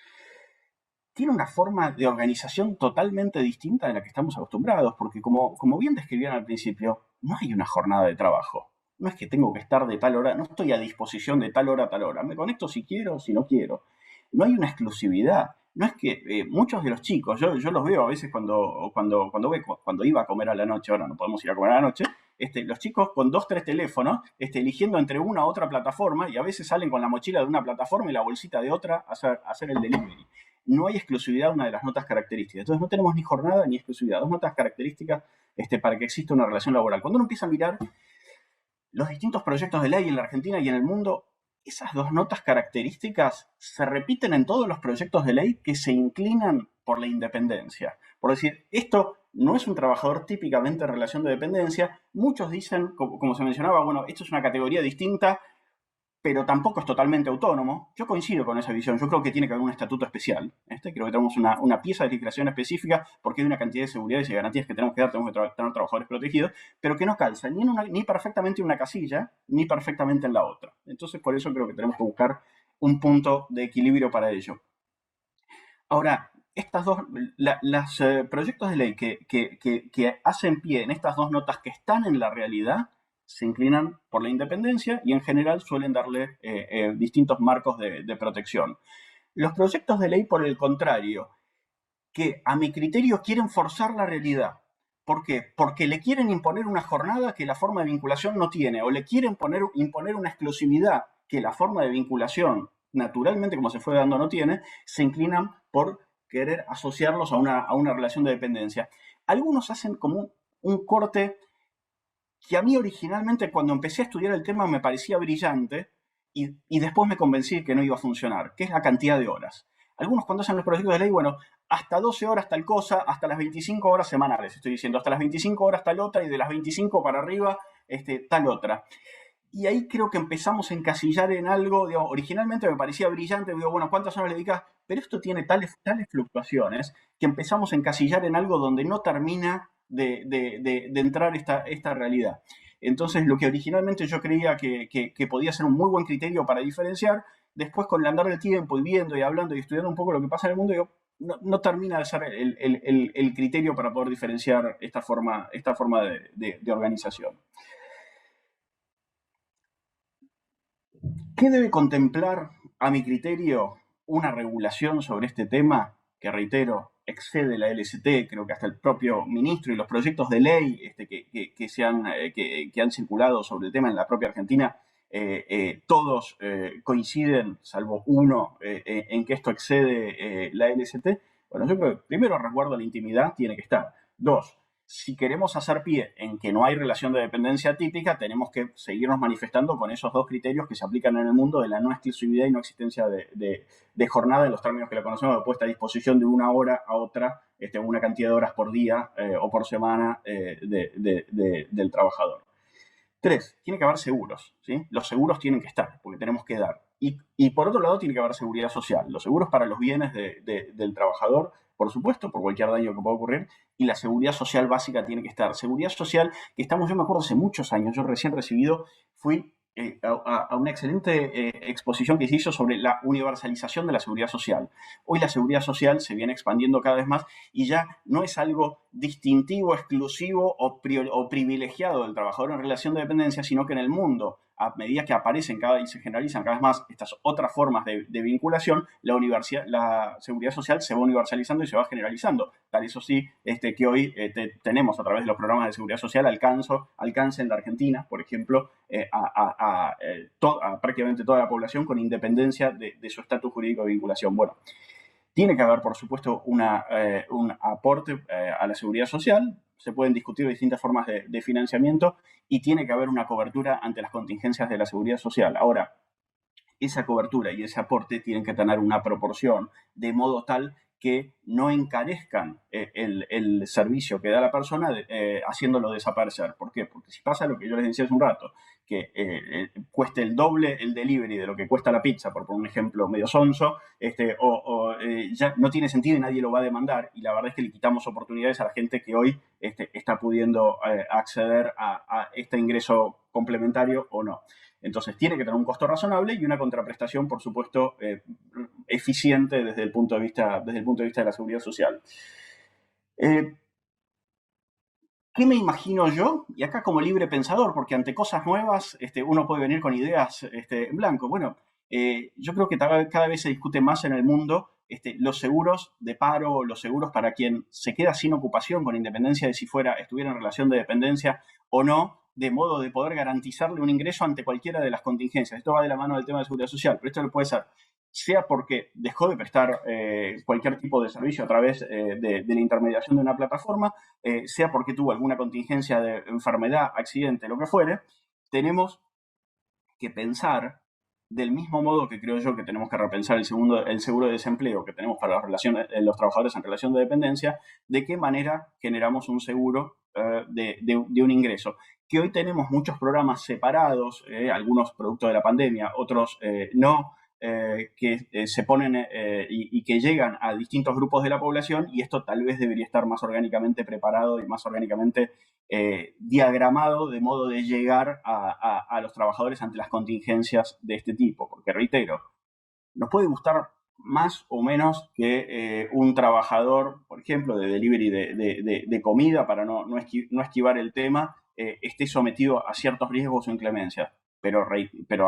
Tiene una forma de organización totalmente distinta de la que estamos acostumbrados, porque como bien describían al principio, no hay una jornada de trabajo. No es que tengo que estar de tal hora, no estoy a disposición de tal hora a tal hora. Me conecto si quiero, si no quiero. No hay una exclusividad. No es que muchos de los chicos, yo los veo a veces cuando iba a comer a la noche, ahora no podemos ir a comer a la noche, los chicos con 2, 3 teléfonos, eligiendo entre una u otra plataforma, y a veces salen con la mochila de una plataforma y la bolsita de otra a hacer el delivery. No hay exclusividad, una de las notas características. Entonces no tenemos ni jornada ni exclusividad. 2 notas características para que exista una relación laboral. Cuando uno empieza a mirar los distintos proyectos de ley en la Argentina y en el mundo, esas 2 notas características se repiten en todos los proyectos de ley que se inclinan por la independencia. Por decir, esto no es un trabajador típicamente en relación de dependencia. Muchos dicen, como se mencionaba, bueno, esto es una categoría distinta, pero tampoco es totalmente autónomo. Yo coincido con esa visión. Yo creo que tiene que haber un estatuto especial. Creo que tenemos una pieza de legislación específica porque hay una cantidad de seguridades y garantías que tenemos que dar. Tenemos que tener trabajadores protegidos, pero que no calza ni perfectamente en una casilla, ni perfectamente en la otra. Entonces, por eso creo que tenemos que buscar un punto de equilibrio para ello. Ahora, estas dos, los proyectos de ley que hacen pie en estas 2 notas que están en la realidad, se inclinan por la independencia y en general suelen darle distintos marcos de protección. Los proyectos de ley, por el contrario, que a mi criterio quieren forzar la realidad. ¿Por qué? Porque le quieren imponer una jornada que la forma de vinculación no tiene, o le quieren imponer una exclusividad que la forma de vinculación, naturalmente como se fue dando, no tiene, se inclinan por querer asociarlos a una relación de dependencia. Algunos hacen como un corte que a mí originalmente, cuando empecé a estudiar el tema, me parecía brillante y después me convencí que no iba a funcionar, que es la cantidad de horas. Algunos cuando hacen los proyectos de ley, bueno, hasta 12 horas tal cosa, hasta las 25 horas semanales, estoy diciendo, hasta las 25 horas tal otra y de las 25 para arriba tal otra. Y ahí creo que empezamos a encasillar en algo, digamos, originalmente me parecía brillante, digo, bueno, ¿cuántas horas le dedicas? Pero esto tiene tales fluctuaciones que empezamos a encasillar en algo donde no termina de entrar esta realidad. Entonces, lo que originalmente yo creía que podía ser un muy buen criterio para diferenciar, después con el andar del tiempo y viendo y hablando y estudiando un poco lo que pasa en el mundo, no termina de ser el criterio para poder diferenciar esta forma de organización. ¿Qué debe contemplar, a mi criterio, una regulación sobre este tema? Que reitero, excede la LST, creo que hasta el propio ministro y los proyectos de ley que han circulado sobre el tema en la propia Argentina, todos coinciden, salvo uno, en que esto excede la LST. Bueno, yo creo que primero el resguardo de la intimidad tiene que estar. Dos, si queremos hacer pie en que no hay relación de dependencia típica, tenemos que seguirnos manifestando con esos dos criterios que se aplican en el mundo de la no exclusividad y no existencia de jornada en los términos que la conocemos, de puesta a disposición de una hora a otra, una cantidad de horas por día o por semana del trabajador. Tres, tiene que haber seguros, ¿sí? Los seguros tienen que estar, porque tenemos que dar. Y por otro lado, tiene que haber seguridad social. Los seguros para los bienes del trabajador, por supuesto, por cualquier daño que pueda ocurrir, y la seguridad social básica tiene que estar. Seguridad social que yo me acuerdo hace muchos años, yo recién recibido, fui a una excelente exposición que se hizo sobre la universalización de la seguridad social. Hoy la seguridad social se viene expandiendo cada vez más y ya no es algo distintivo, exclusivo o privilegiado del trabajador en relación de dependencia, sino que en el mundo, a medida que aparecen y se generalizan cada vez más estas otras formas de vinculación, la seguridad social se va universalizando y se va generalizando. Tal eso sí, que hoy tenemos a través de los programas de seguridad social alcance en la Argentina, por ejemplo, a prácticamente toda la población con independencia de su estatus jurídico de vinculación. Bueno, tiene que haber, por supuesto, un aporte a la seguridad social. Se pueden discutir distintas formas de financiamiento y tiene que haber una cobertura ante las contingencias de la seguridad social. Ahora, esa cobertura y ese aporte tienen que tener una proporción de modo tal que no encarezcan el servicio que da la persona haciéndolo desaparecer. ¿Por qué? Porque si pasa lo que yo les decía hace un rato, que cueste el doble el delivery de lo que cuesta la pizza, por poner un ejemplo medio sonso, ya no tiene sentido y nadie lo va a demandar, y la verdad es que le quitamos oportunidades a la gente que hoy está pudiendo acceder a este ingreso complementario o no. Entonces, tiene que tener un costo razonable y una contraprestación, por supuesto, eficiente desde el punto de vista de la seguridad social. ¿Qué me imagino yo? Y acá como libre pensador, porque ante cosas nuevas uno puede venir con ideas en blanco. Bueno, yo creo que cada vez se discute más en el mundo los seguros de paro, los seguros para quien se queda sin ocupación, con independencia de si estuviera en relación de dependencia o no, de modo de poder garantizarle un ingreso ante cualquiera de las contingencias. Esto va de la mano del tema de seguridad social, pero esto lo puede ser sea porque dejó de prestar cualquier tipo de servicio a través de la intermediación de una plataforma, sea porque tuvo alguna contingencia de enfermedad, accidente, lo que fuere. Tenemos que pensar, del mismo modo que creo yo que tenemos que repensar el seguro de desempleo que tenemos para los trabajadores en relación de dependencia, de qué manera generamos un seguro de un ingreso. Que hoy tenemos muchos programas separados, algunos producto de la pandemia, otros no, que se ponen y que llegan a distintos grupos de la población, y esto tal vez debería estar más orgánicamente preparado y más orgánicamente diagramado, de modo de llegar a los trabajadores ante las contingencias de este tipo. Porque, reitero, nos puede gustar más o menos que un trabajador, por ejemplo, de delivery de comida, para no esquivar el tema, esté sometido a ciertos riesgos o inclemencias. Pero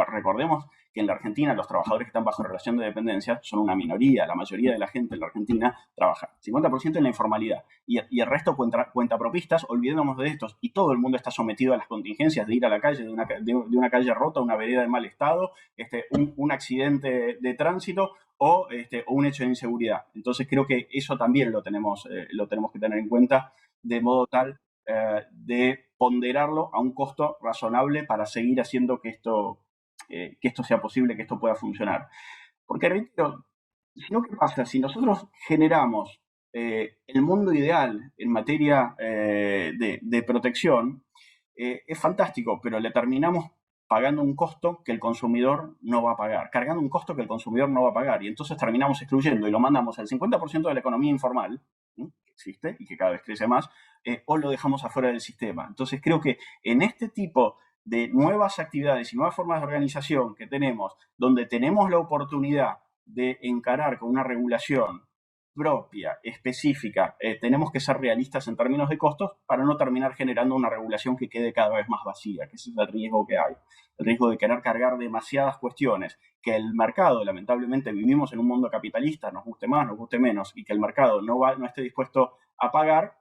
recordemos que en la Argentina los trabajadores que están bajo relación de dependencia son una minoría. La mayoría de la gente en la Argentina trabaja 50% en la informalidad y el resto cuentapropistas. Olvidémonos de estos, y todo el mundo está sometido a las contingencias de ir a la calle, de una calle rota, una vereda de mal estado, un accidente de tránsito o un hecho de inseguridad. Entonces creo que eso también lo tenemos que tener en cuenta, de modo tal de ponderarlo a un costo razonable para seguir haciendo que esto sea posible, que esto pueda funcionar. Porque, reitero, si no, ¿qué pasa? Si nosotros generamos el mundo ideal en materia de protección, es fantástico, pero le terminamos pagando un costo que el consumidor no va a pagar, cargando un costo que el consumidor no va a pagar, y entonces terminamos excluyendo y lo mandamos al 50% de la economía informal, que existe y que cada vez crece más, o lo dejamos afuera del sistema. Entonces creo que en este tipo de nuevas actividades y nuevas formas de organización que tenemos, donde tenemos la oportunidad de encarar con una regulación propia, específica, tenemos que ser realistas en términos de costos para no terminar generando una regulación que quede cada vez más vacía, que ese es el riesgo que hay. El riesgo de querer cargar demasiadas cuestiones, que el mercado, lamentablemente vivimos en un mundo capitalista, nos guste más, nos guste menos, y que el mercado no esté dispuesto a pagar,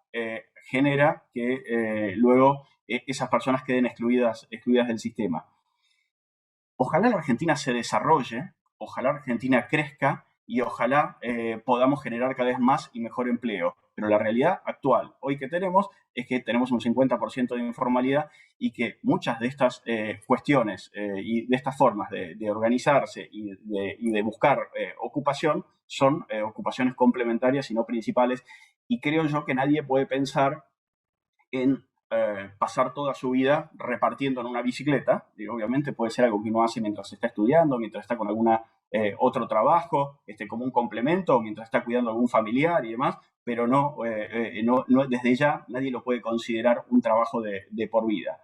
genera que luego esas personas queden excluidas del sistema. Ojalá la Argentina se desarrolle, ojalá Argentina crezca y ojalá podamos generar cada vez más y mejor empleo. Pero la realidad actual, hoy que tenemos, es que tenemos un 50% de informalidad y que muchas de estas cuestiones y de estas formas de organizarse y de buscar ocupación son ocupaciones complementarias y no principales. Y creo yo que nadie puede pensar en pasar toda su vida repartiendo en una bicicleta. Y obviamente puede ser algo que uno hace mientras está estudiando, mientras está con algún otro trabajo, como un complemento, mientras está cuidando a algún familiar y demás, pero no, desde ya nadie lo puede considerar un trabajo de por vida.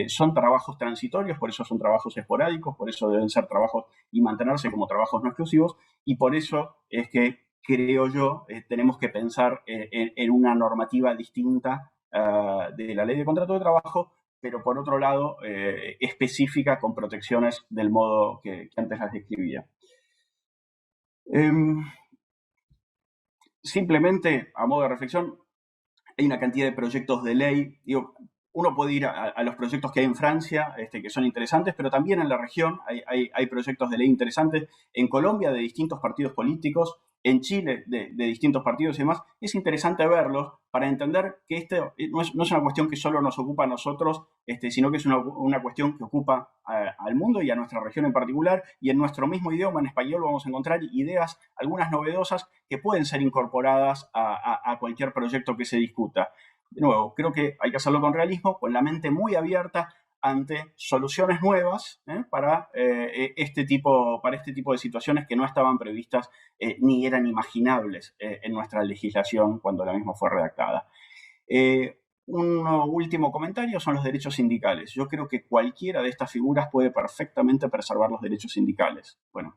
Son trabajos transitorios, por eso son trabajos esporádicos, por eso deben ser trabajos y mantenerse como trabajos no exclusivos, y por eso es que creo yo tenemos que pensar en una normativa distinta de la ley de contrato de trabajo, pero por otro lado específica con protecciones del modo que antes las describía. Simplemente, a modo de reflexión, hay una cantidad de proyectos de ley. Digo, uno puede ir a los proyectos que hay en Francia, que son interesantes, pero también en la región hay proyectos de ley interesantes. En Colombia, de distintos partidos políticos, en Chile, de distintos partidos y demás. Es interesante verlos para entender que esto no es una cuestión que solo nos ocupa a nosotros, sino que es una cuestión que ocupa al mundo y a nuestra región en particular. Y en nuestro mismo idioma, en español, vamos a encontrar ideas, algunas novedosas, que pueden ser incorporadas a cualquier proyecto que se discuta. De nuevo, creo que hay que hacerlo con realismo, con la mente muy abierta ante soluciones nuevas para este tipo de situaciones que no estaban previstas ni eran imaginables en nuestra legislación cuando la misma fue redactada. Un último comentario son los derechos sindicales. Yo creo que cualquiera de estas figuras puede perfectamente preservar los derechos sindicales. Bueno,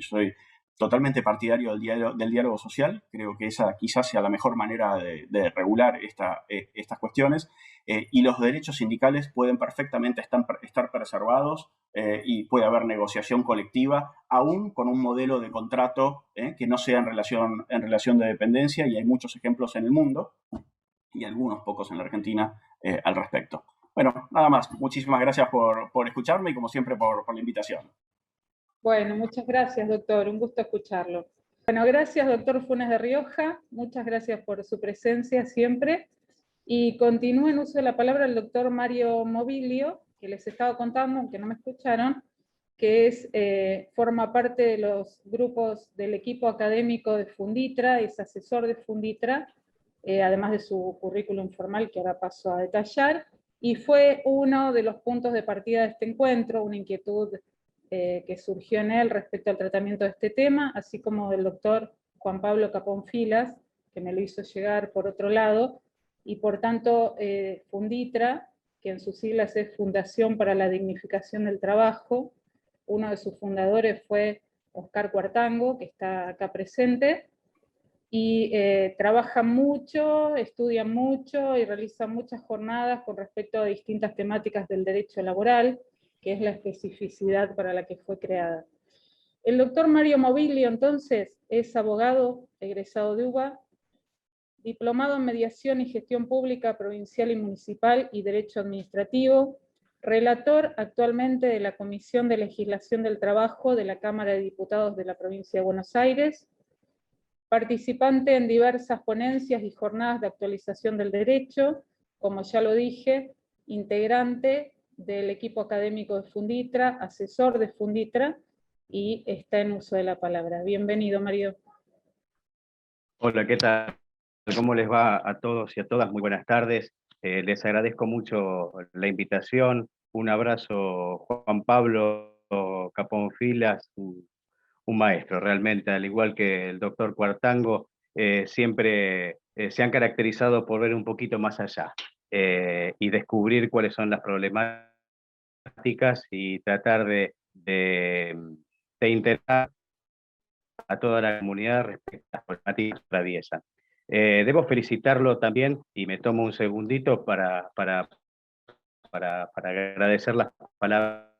soy totalmente partidario del diálogo social. Creo que esa quizás sea la mejor manera de regular estas cuestiones. Y los derechos sindicales pueden perfectamente estar preservados y puede haber negociación colectiva, aún con un modelo de contrato que no sea en relación de dependencia, y hay muchos ejemplos en el mundo y algunos pocos en la Argentina al respecto. Bueno, nada más. Muchísimas gracias por escucharme y como siempre por la invitación. Bueno, muchas gracias, doctor. Un gusto escucharlo. Bueno, gracias, doctor Funes de Rioja. Muchas gracias por su presencia siempre. Y continúa en uso de la palabra el doctor Mario Mobilio, que les estaba contando, aunque no me escucharon, que forma parte de los grupos del equipo académico de Funditra, es asesor de Funditra, además de su currículum formal que ahora paso a detallar, y fue uno de los puntos de partida de este encuentro, una inquietud que surgió en él respecto al tratamiento de este tema, así como del doctor Juan Pablo Capón Filas, que me lo hizo llegar por otro lado, y por tanto Funditra, que en sus siglas es Fundación para la Dignificación del Trabajo, uno de sus fundadores fue Oscar Cuartango, que está acá presente, y trabaja mucho, estudia mucho y realiza muchas jornadas con respecto a distintas temáticas del derecho laboral, que es la especificidad para la que fue creada. El doctor Mario Mobilio, entonces, es abogado egresado de UBA, diplomado en Mediación y Gestión Pública Provincial y Municipal y Derecho Administrativo, relator actualmente de la Comisión de Legislación del Trabajo de la Cámara de Diputados de la Provincia de Buenos Aires, participante en diversas ponencias y jornadas de actualización del derecho, como ya lo dije, integrante del equipo académico de Funditra, asesor de Funditra, y está en uso de la palabra. Bienvenido, Mario. Hola, ¿qué tal? ¿Cómo les va a todos y a todas? Muy buenas tardes. Les agradezco mucho la invitación. Un abrazo, Juan Pablo Capón Filas, un maestro realmente, al igual que el doctor Cuartango, siempre se han caracterizado por ver un poquito más allá y descubrir cuáles son las problemáticas y tratar de intentar a toda la comunidad respecto a las problemáticas que atraviesan. Debo felicitarlo también, y me tomo un segundito para agradecer las palabras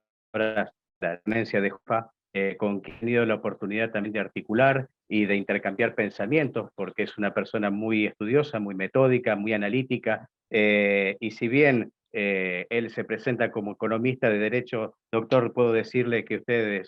de la ponencia de Jufa, con quien he tenido la oportunidad también de articular y de intercambiar pensamientos, porque es una persona muy estudiosa, muy metódica, muy analítica, y si bien él se presenta como economista de derecho, doctor, puedo decirle que usted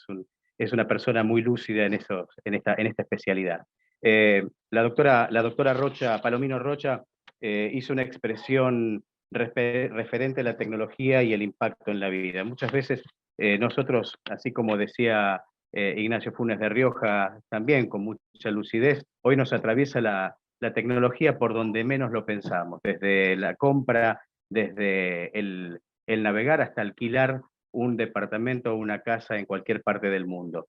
es una persona muy lúcida en esta especialidad. La doctora Rocha, Palomino Rocha, hizo una expresión referente a la tecnología y el impacto en la vida. Muchas veces nosotros, así como decía Ignacio Funes de Rioja, también con mucha lucidez, hoy nos atraviesa la tecnología por donde menos lo pensamos, desde la compra, desde el navegar hasta alquilar un departamento o una casa en cualquier parte del mundo,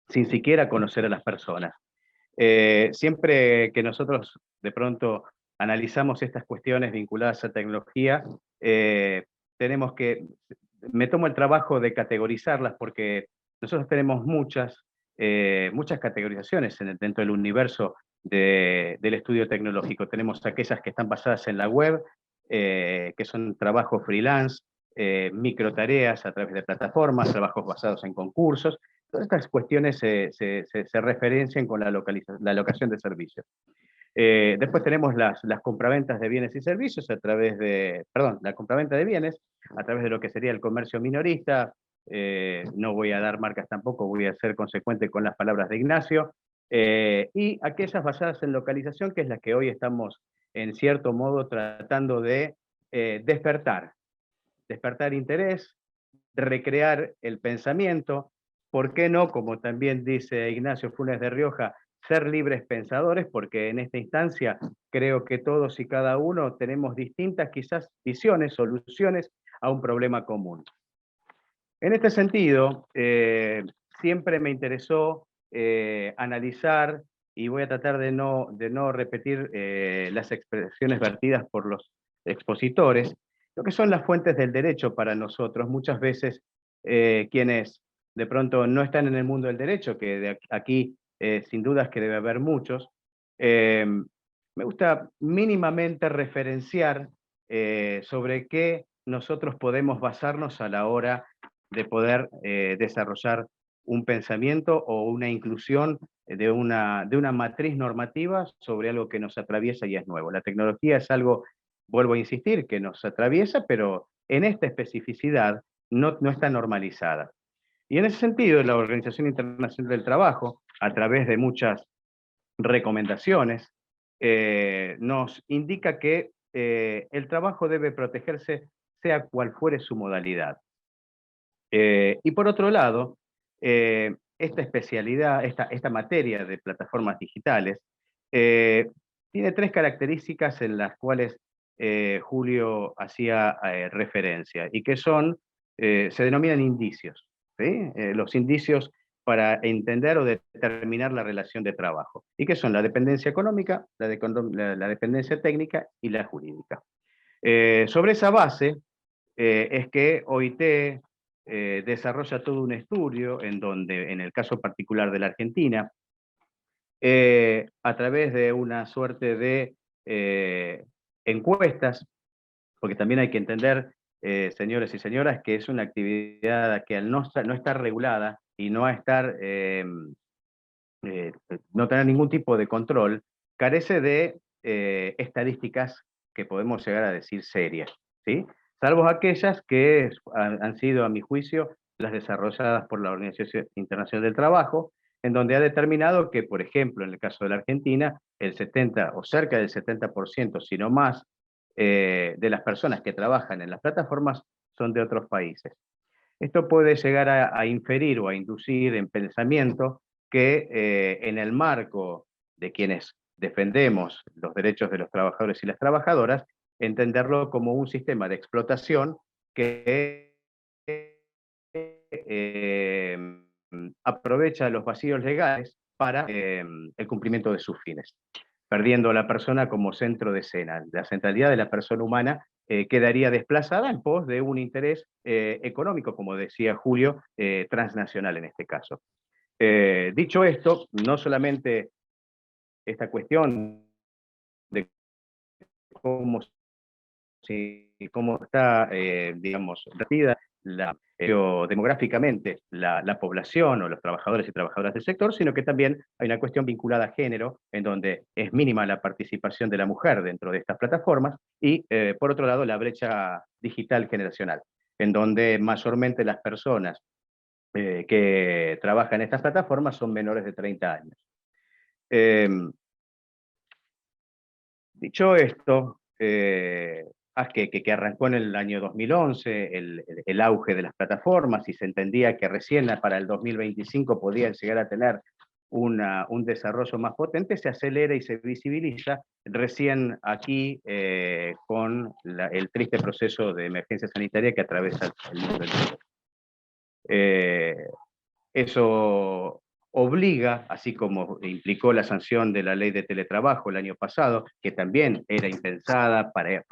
sin siquiera conocer a las personas. Siempre que nosotros de pronto analizamos estas cuestiones vinculadas a tecnología, me tomo el trabajo de categorizarlas porque nosotros tenemos muchas categorizaciones dentro del universo del estudio tecnológico. Tenemos aquellas que están basadas en la web, que son trabajos freelance, microtareas a través de plataformas, trabajos basados en concursos. Todas estas cuestiones se referencian con la locación de servicios. Después tenemos las compraventas de bienes y servicios la compraventa de bienes a través de lo que sería el comercio minorista. No voy a dar marcas tampoco, voy a ser consecuente con las palabras de Ignacio. Y aquellas basadas en localización, que es la que hoy estamos en cierto modo tratando de despertar interés, recrear el pensamiento. ¿Por qué no, como también dice Ignacio Funes de Rioja, ser libres pensadores? Porque en esta instancia creo que todos y cada uno tenemos distintas quizás visiones, soluciones a un problema común. En este sentido, siempre me interesó analizar, y voy a tratar de no repetir las expresiones vertidas por los expositores, lo que son las fuentes del derecho para nosotros. Muchas veces quienes de pronto no están en el mundo del derecho, que de aquí sin dudas que debe haber muchos, me gusta mínimamente referenciar sobre qué nosotros podemos basarnos a la hora de poder desarrollar un pensamiento o una inclusión de una matriz normativa sobre algo que nos atraviesa y es nuevo. La tecnología es algo, vuelvo a insistir, que nos atraviesa, pero en esta especificidad no está normalizada. Y en ese sentido, la Organización Internacional del Trabajo, a través de muchas recomendaciones, nos indica que el trabajo debe protegerse sea cual fuere su modalidad. Y por otro lado, esta especialidad, esta materia de plataformas digitales, tiene tres características en las cuales Julio hacía referencia, y que se denominan indicios, ¿sí? Los indicios para entender o determinar la relación de trabajo, y que son la dependencia económica, la dependencia técnica y la jurídica. Sobre esa base es que OIT desarrolla todo un estudio en donde, en el caso particular de la Argentina, a través de una suerte de encuestas, porque también hay que entender, señores y señoras, que es una actividad que al no estar regulada y no tener ningún tipo de control, carece de estadísticas que podemos llegar a decir serias, ¿sí? Salvo aquellas que han sido, a mi juicio, las desarrolladas por la Organización Internacional del Trabajo, en donde ha determinado que, por ejemplo, en el caso de la Argentina, el 70 o cerca del 70%, si no más, de las personas que trabajan en las plataformas son de otros países. Esto puede llegar a inferir o a inducir en pensamiento que en el marco de quienes defendemos los derechos de los trabajadores y las trabajadoras, entenderlo como un sistema de explotación que aprovecha los vacíos legales para el cumplimiento de sus fines, perdiendo a la persona como centro de escena. La centralidad de la persona humana quedaría desplazada en pos de un interés económico, como decía Julio, transnacional en este caso. Dicho esto, no solamente esta cuestión de cómo está, digamos, repetida demográficamente la población o los trabajadores y trabajadoras del sector, sino que también hay una cuestión vinculada a género, en donde es mínima la participación de la mujer dentro de estas plataformas, y por otro lado la brecha digital generacional, en donde mayormente las personas que trabajan en estas plataformas son menores de 30 años. Dicho esto, que arrancó en el año 2011 el auge de las plataformas, y se entendía que recién para el 2025 podían llegar a tener un desarrollo más potente, se acelera y se visibiliza recién aquí con el triste proceso de emergencia sanitaria que atraviesa el mundo entero. Eso obliga, así como implicó la sanción de la ley de teletrabajo el año pasado, que también era impensada para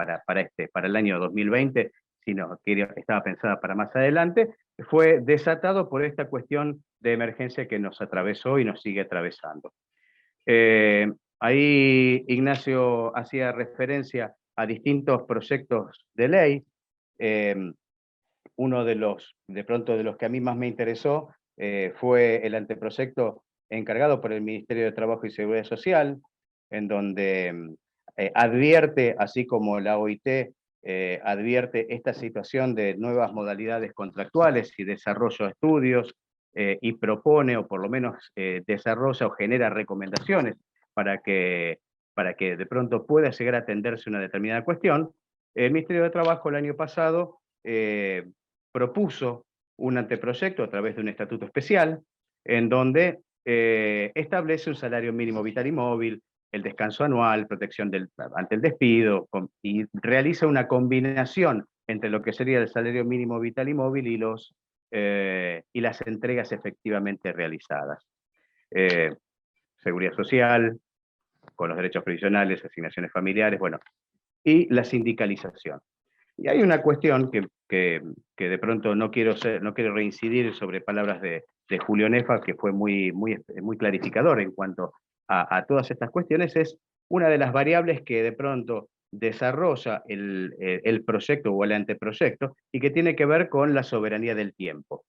el año 2020, sino que estaba pensada para más adelante, fue desatado por esta cuestión de emergencia que nos atravesó y nos sigue atravesando. Ahí Ignacio hacía referencia a distintos proyectos de ley. Uno de los que a mí más me interesó fue el anteproyecto encargado por el Ministerio de Trabajo y Seguridad Social, en donde advierte, así como la OIT advierte esta situación de nuevas modalidades contractuales y desarrollo de estudios, y propone, o por lo menos desarrolla o genera recomendaciones para que de pronto pueda llegar a atenderse una determinada cuestión. El Ministerio de Trabajo el año pasado propuso un anteproyecto a través de un estatuto especial, en donde establece un salario mínimo vital y móvil, el descanso anual, protección ante el despido, y realiza una combinación entre lo que sería el salario mínimo vital y móvil y las entregas efectivamente realizadas. Seguridad social, con los derechos previsionales, asignaciones familiares, bueno, y la sindicalización. Y hay una cuestión que de pronto no quiero reincidir sobre palabras de Julio Nefa, que fue muy clarificador en cuanto a todas estas cuestiones. Es una de las variables que de pronto desarrolla el proyecto o el anteproyecto, y que tiene que ver con la soberanía del tiempo,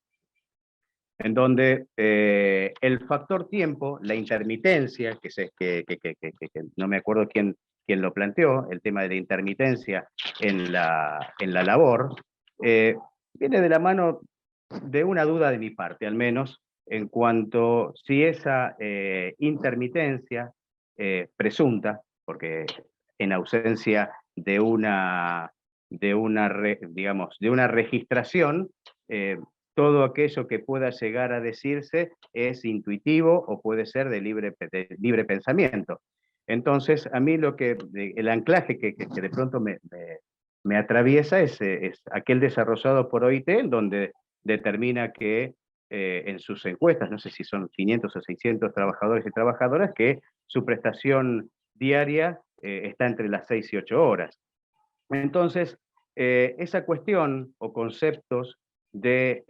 en donde el factor tiempo, la intermitencia, que no me acuerdo quién lo planteó, el tema de la intermitencia en la labor, viene de la mano de una duda de mi parte, al menos, en cuanto si esa intermitencia presunta, porque en ausencia de una registración, todo aquello que pueda llegar a decirse es intuitivo o puede ser de libre pensamiento. Entonces, a mí el anclaje que de pronto me atraviesa es aquel desarrollado por OIT, en donde determina que en sus encuestas, no sé si son 500 o 600 trabajadores y trabajadoras, que su prestación diaria está entre las 6 y 8 horas. Entonces, esa cuestión o conceptos de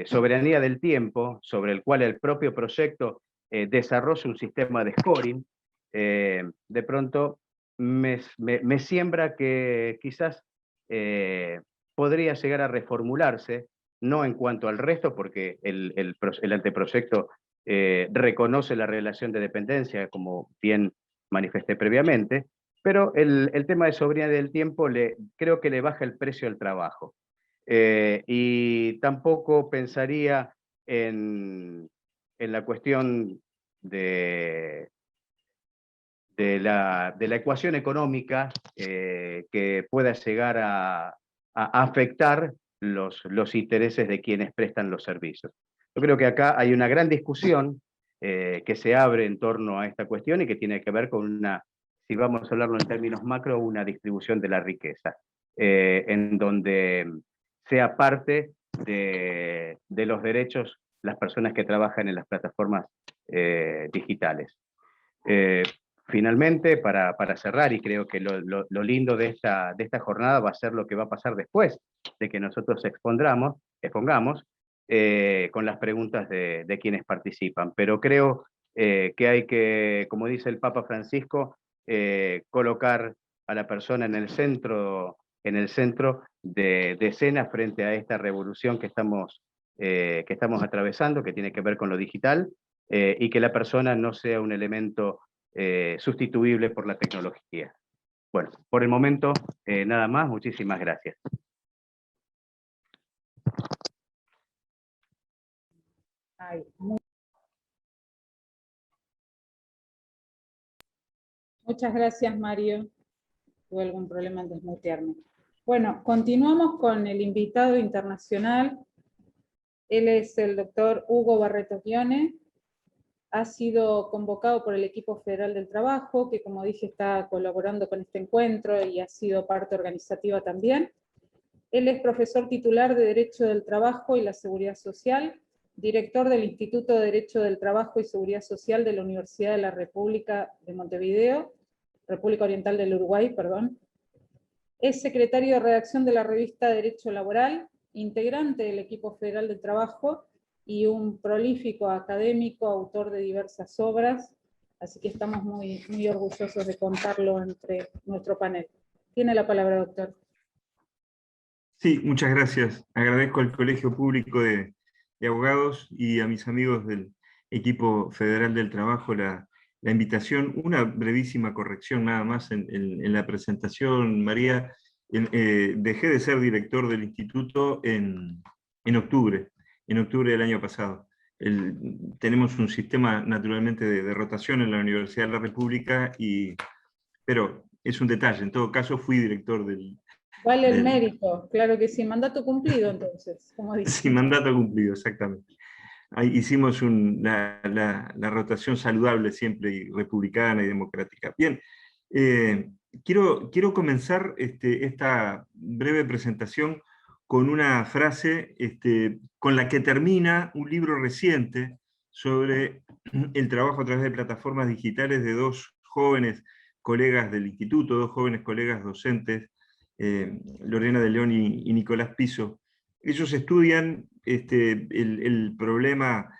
soberanía del tiempo, sobre el cual el propio proyecto desarrolla un sistema de scoring, de pronto me siembra que quizás podría llegar a reformularse, no en cuanto al resto, porque el anteproyecto reconoce la relación de dependencia, como bien manifesté previamente, pero el tema de soberanía del tiempo creo que le baja el precio al trabajo. Y tampoco pensaría en la cuestión de la ecuación económica que pueda llegar a afectar los intereses de quienes prestan los servicios. Yo creo que acá hay una gran discusión que se abre en torno a esta cuestión, y que tiene que ver con si vamos a hablarlo en términos macro, una distribución de la riqueza, en donde sea parte de los derechos las personas que trabajan en las plataformas digitales. Finalmente, para cerrar, y creo que lo lindo de esta jornada va a ser lo que va a pasar después de que nosotros expongamos, con las preguntas de quienes participan. Pero creo que hay que, como dice el Papa Francisco, colocar a la persona en el centro de escena frente a esta revolución que estamos atravesando, que tiene que ver con lo digital, y que la persona no sea un elemento sustituible por la tecnología. Bueno, por el momento, nada más. Muchísimas gracias. Muchas gracias, Mario. Tuve algún problema en desmutearme. Bueno, continuamos con el invitado internacional. Él es el doctor Hugo Barreto Ghione. Ha sido convocado por el equipo federal del trabajo, que como dije está colaborando con este encuentro y ha sido parte organizativa también. Él es profesor titular de Derecho del Trabajo y la Seguridad Social, director del Instituto de Derecho del Trabajo y Seguridad Social de la Universidad de la República de Montevideo, República Oriental del Uruguay, perdón. Es secretario de redacción de la revista Derecho Laboral, integrante del equipo federal del trabajo y un prolífico académico, autor de diversas obras, así que estamos muy, muy orgullosos de contarlo entre nuestro panel. Tiene la palabra, doctor. Sí, muchas gracias. Agradezco al Colegio Público de Abogados y a mis amigos del equipo federal del trabajo la invitación. Una brevísima corrección nada más en la presentación, María. Dejé de ser director del instituto en octubre del año pasado. Tenemos un sistema naturalmente de rotación en la Universidad de la República, pero es un detalle. En todo caso, fui director del... Vale el mérito, claro que sí. Mandato cumplido, entonces, como dice. Sí, mandato cumplido, exactamente. Ahí hicimos la rotación saludable siempre, y republicana y democrática. Bien, quiero comenzar esta breve presentación con una frase con la que termina un libro reciente sobre el trabajo a través de plataformas digitales de dos jóvenes colegas del instituto, dos jóvenes colegas docentes, Lorena de León y Nicolás Piso. Ellos estudian el problema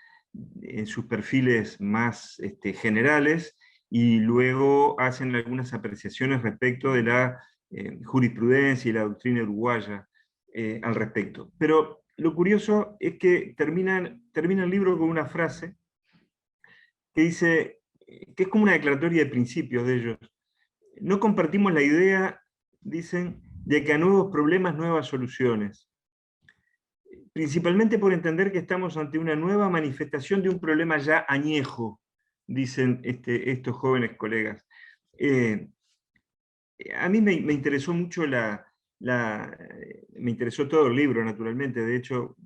en sus perfiles más generales y luego hacen algunas apreciaciones respecto de la jurisprudencia y la doctrina uruguaya al respecto. Pero lo curioso es que termina el libro con una frase que dice, que es como una declaratoria de principios de ellos. No compartimos la idea, dicen, de que a nuevos problemas, nuevas soluciones. Principalmente por entender que estamos ante una nueva manifestación de un problema ya añejo, dicen estos jóvenes colegas. A mí me interesó mucho me interesó todo el libro, naturalmente. De hecho,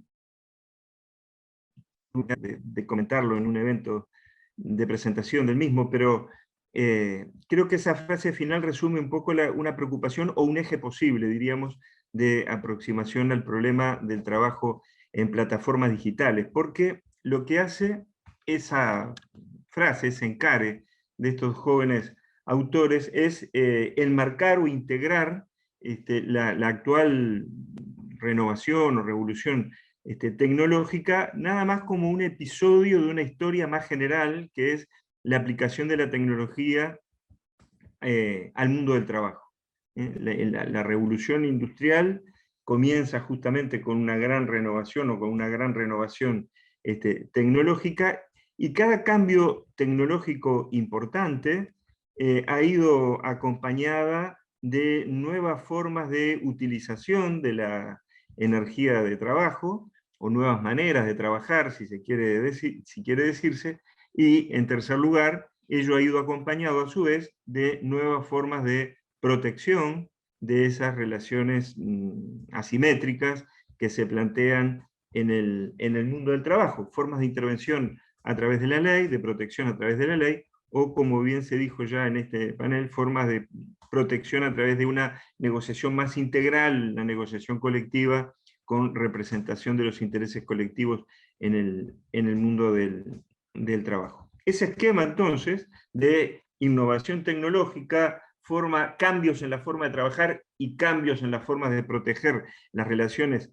de comentarlo en un evento de presentación del mismo, pero creo que esa frase final resume un poco una preocupación o un eje posible, diríamos, de aproximación al problema del trabajo en plataformas digitales, porque lo que hace esa frase, ese encare de estos jóvenes autores, es enmarcar o integrar la actual renovación o revolución tecnológica, nada más como un episodio de una historia más general, que es la aplicación de la tecnología al mundo del trabajo. La revolución industrial comienza justamente con una gran renovación o con una gran renovación tecnológica, y cada cambio tecnológico importante ha ido acompañada de nuevas formas de utilización de la energía de trabajo, o nuevas maneras de trabajar, si quiere decirse, y en tercer lugar, ello ha ido acompañado a su vez de nuevas formas de protección de esas relaciones asimétricas que se plantean en el mundo del trabajo, formas de intervención a través de la ley, de protección a través de la ley, o como bien se dijo ya en este panel, formas de protección a través de una negociación más integral, la negociación colectiva con representación de los intereses colectivos en el mundo del trabajo. Ese esquema entonces de innovación tecnológica cambios en la forma de trabajar y cambios en las formas de proteger las relaciones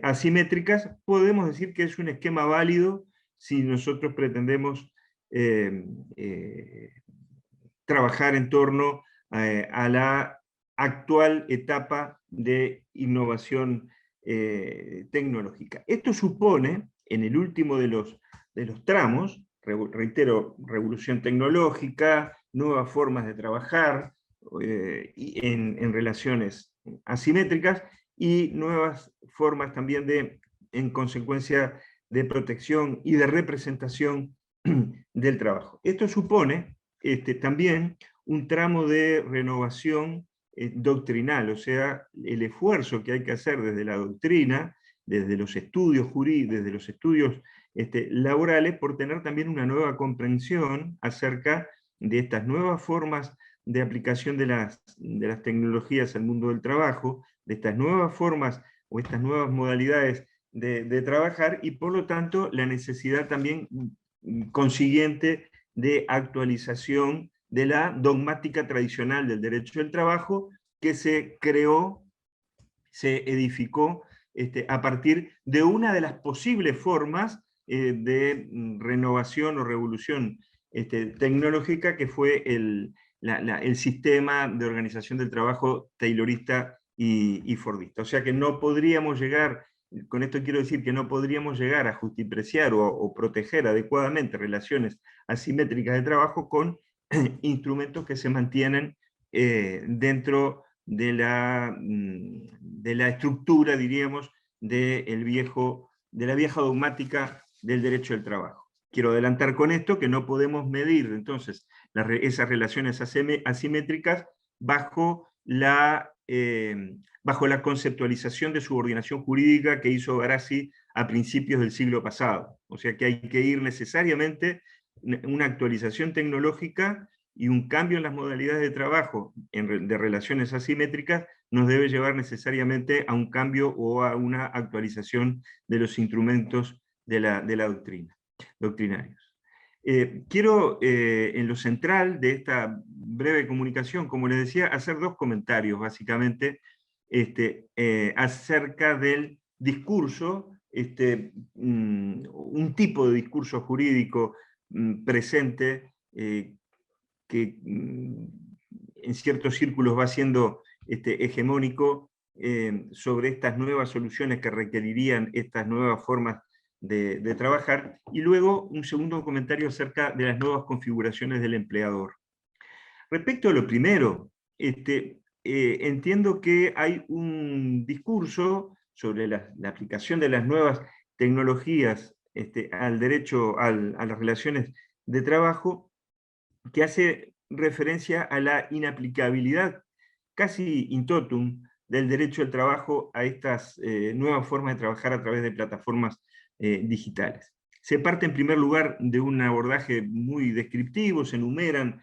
asimétricas, podemos decir que es un esquema válido si nosotros pretendemos trabajar en torno a la actual etapa de innovación tecnológica. Esto supone, en el último de los tramos, reitero, revolución tecnológica, nuevas formas de trabajar en relaciones asimétricas, y nuevas formas también en consecuencia, de protección y de representación del trabajo. Esto supone también un tramo de renovación doctrinal, o sea, el esfuerzo que hay que hacer desde la doctrina, desde los estudios jurídicos, desde los estudios laborales, por tener también una nueva comprensión acerca de estas nuevas formas de aplicación de las tecnologías al mundo del trabajo, de estas nuevas formas o estas nuevas modalidades de trabajar, y por lo tanto la necesidad también consiguiente de actualización de la dogmática tradicional del derecho del trabajo, que se creó, se edificó a partir de una de las posibles formas de renovación o revolución tecnológica, que fue el sistema de organización del trabajo taylorista y fordista. O sea que no podríamos llegar, con esto quiero decir que no podríamos llegar a justipreciar o proteger adecuadamente relaciones asimétricas de trabajo con instrumentos que se mantienen dentro de la estructura, diríamos, de la vieja dogmática del derecho del trabajo. Quiero adelantar con esto que no podemos medir entonces esas relaciones asimétricas bajo la conceptualización de subordinación jurídica que hizo Garassi a principios del siglo pasado. O sea que hay que ir necesariamente una actualización tecnológica, y un cambio en las modalidades de trabajo de relaciones asimétricas nos debe llevar necesariamente a un cambio o a una actualización de los instrumentos de la doctrina, doctrinarios. Quiero, en lo central de esta breve comunicación, como les decía, hacer dos comentarios, básicamente, acerca del discurso, un tipo de discurso jurídico presente, que en ciertos círculos va siendo hegemónico sobre estas nuevas soluciones que requerirían estas nuevas formas de trabajar, y luego un segundo comentario acerca de las nuevas configuraciones del empleador. Respecto a lo primero, entiendo que hay un discurso sobre la aplicación de las nuevas tecnologías al derecho, a las relaciones de trabajo, que hace referencia a la inaplicabilidad casi in totum del derecho del trabajo a estas nuevas formas de trabajar a través de plataformas digitales. Se parte en primer lugar de un abordaje muy descriptivo, se enumeran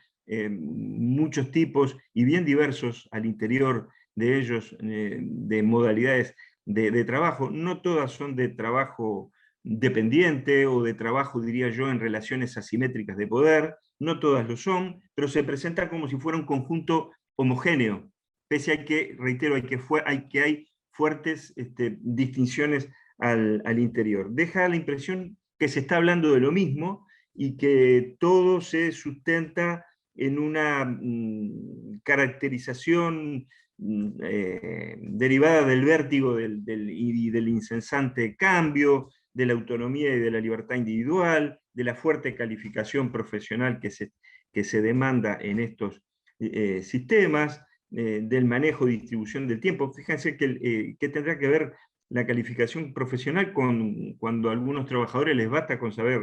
muchos tipos y bien diversos al interior de ellos, de modalidades de trabajo. No todas son de trabajo dependiente o de trabajo, diría yo, en relaciones asimétricas de poder, no todas lo son, pero se presenta como si fuera un conjunto homogéneo, pese a que, reitero, hay fuertes distinciones al interior. Deja la impresión que se está hablando de lo mismo y que todo se sustenta en una caracterización derivada del vértigo y del incesante cambio, de la autonomía y de la libertad individual, de la fuerte calificación profesional que se demanda en estos sistemas, del manejo y distribución del tiempo. Fíjense que tendrá que ver la calificación profesional cuando a algunos trabajadores les basta con saber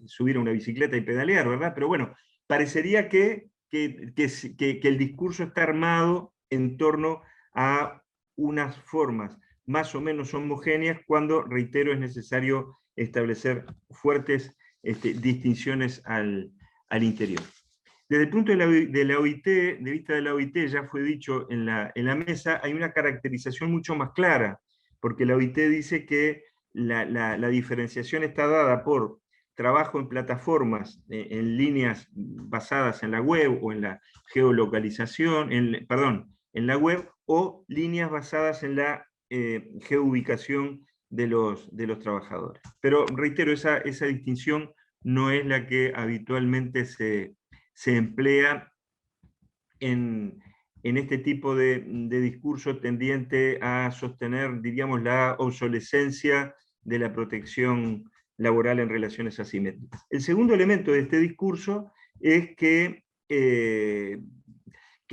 subir a una bicicleta y pedalear, ¿verdad? Pero bueno, parecería que el discurso está armado en torno a unas formas más o menos homogéneas, cuando, reitero, es necesario establecer fuertes distinciones al interior. Desde el punto de la OIT, de vista de la OIT, ya fue dicho en la mesa, hay una caracterización mucho más clara, porque la OIT dice que la diferenciación está dada por trabajo en plataformas, en líneas basadas en la web o en la geolocalización, en la web, o líneas basadas en la geoubicación de los trabajadores. Pero reitero, esa distinción no es la que habitualmente se emplea en este tipo de discurso tendiente a sostener, diríamos, la obsolescencia de la protección laboral en relaciones asimétricas. El segundo elemento de este discurso es que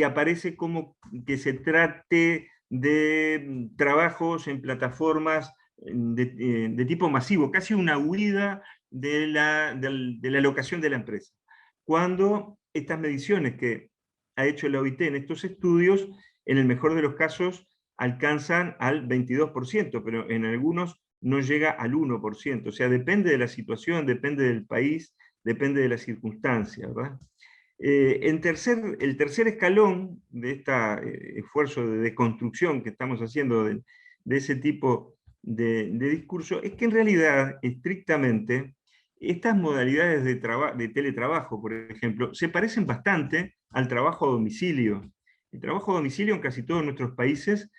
aparece como que se trate de trabajos en plataformas de tipo masivo, casi una huida de la locación de la empresa. Cuando estas mediciones que ha hecho la OIT en estos estudios, en el mejor de los casos, alcanzan al 22%, pero en algunos no llega al 1%. O sea, depende de la situación, depende del país, depende de las circunstancias, ¿verdad? El tercer escalón de este esfuerzo de deconstrucción que estamos haciendo de ese tipo de discurso es que en realidad, estrictamente, estas modalidades de teletrabajo, por ejemplo, se parecen bastante al trabajo a domicilio. El trabajo a domicilio en casi todos nuestros países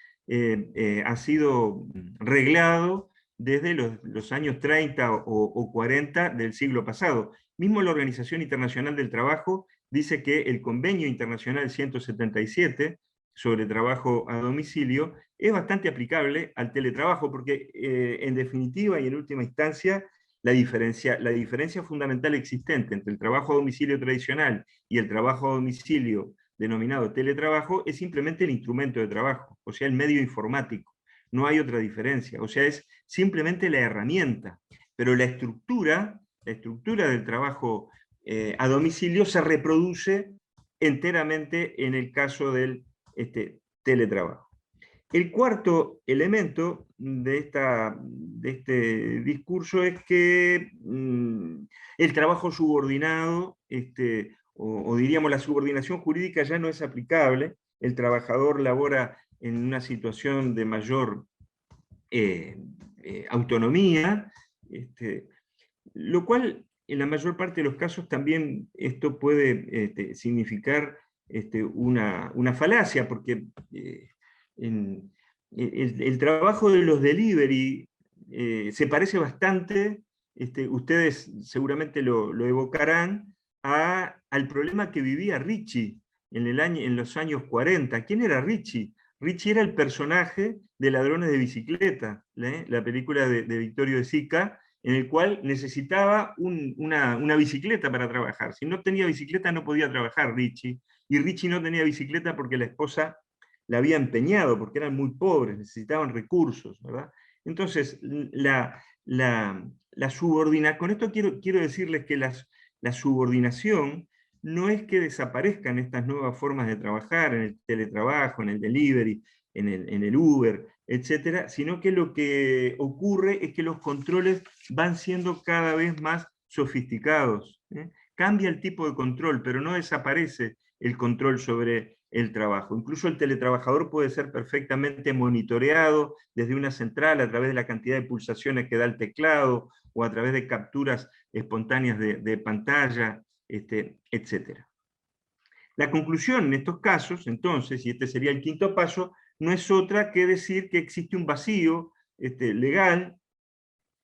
ha sido reglado desde los años 30 o 40 del siglo pasado. Mismo la Organización Internacional del Trabajo dice que el Convenio Internacional 177 sobre trabajo a domicilio es bastante aplicable al teletrabajo, porque en definitiva y en última instancia, la diferencia fundamental existente entre el trabajo a domicilio tradicional y el trabajo a domicilio denominado teletrabajo es simplemente el instrumento de trabajo, o sea, el medio informático. No hay otra diferencia, o sea, es simplemente la herramienta, pero la estructura del trabajo a domicilio se reproduce enteramente en el caso del teletrabajo. El cuarto elemento de este discurso es que el trabajo subordinado, o diríamos la subordinación jurídica ya no es aplicable, el trabajador labora en una situación de mayor autonomía, lo cual en la mayor parte de los casos también esto puede significar una falacia, porque el trabajo de los delivery se parece bastante, ustedes seguramente lo evocarán, al problema que vivía Richie en los años 40. ¿Quién era Richie? Richie era el personaje de Ladrones de Bicicleta, la película de Vittorio De Sica, en el cual necesitaba una bicicleta para trabajar. Si no tenía bicicleta no podía trabajar Richie, y Richie no tenía bicicleta porque la esposa la había empeñado, porque eran muy pobres, necesitaban recursos, ¿verdad? Entonces, con esto quiero decirles que la subordinación no es que desaparezcan estas nuevas formas de trabajar, en el teletrabajo, en el delivery, en el Uber, etcétera, sino que lo que ocurre es que los controles van siendo cada vez más sofisticados. Cambia el tipo de control, pero no desaparece el control sobre el trabajo. Incluso el teletrabajador puede ser perfectamente monitoreado desde una central a través de la cantidad de pulsaciones que da el teclado o a través de capturas espontáneas de pantalla, etcétera. La conclusión en estos casos, entonces, y este sería el quinto paso, no es otra que decir que existe un vacío legal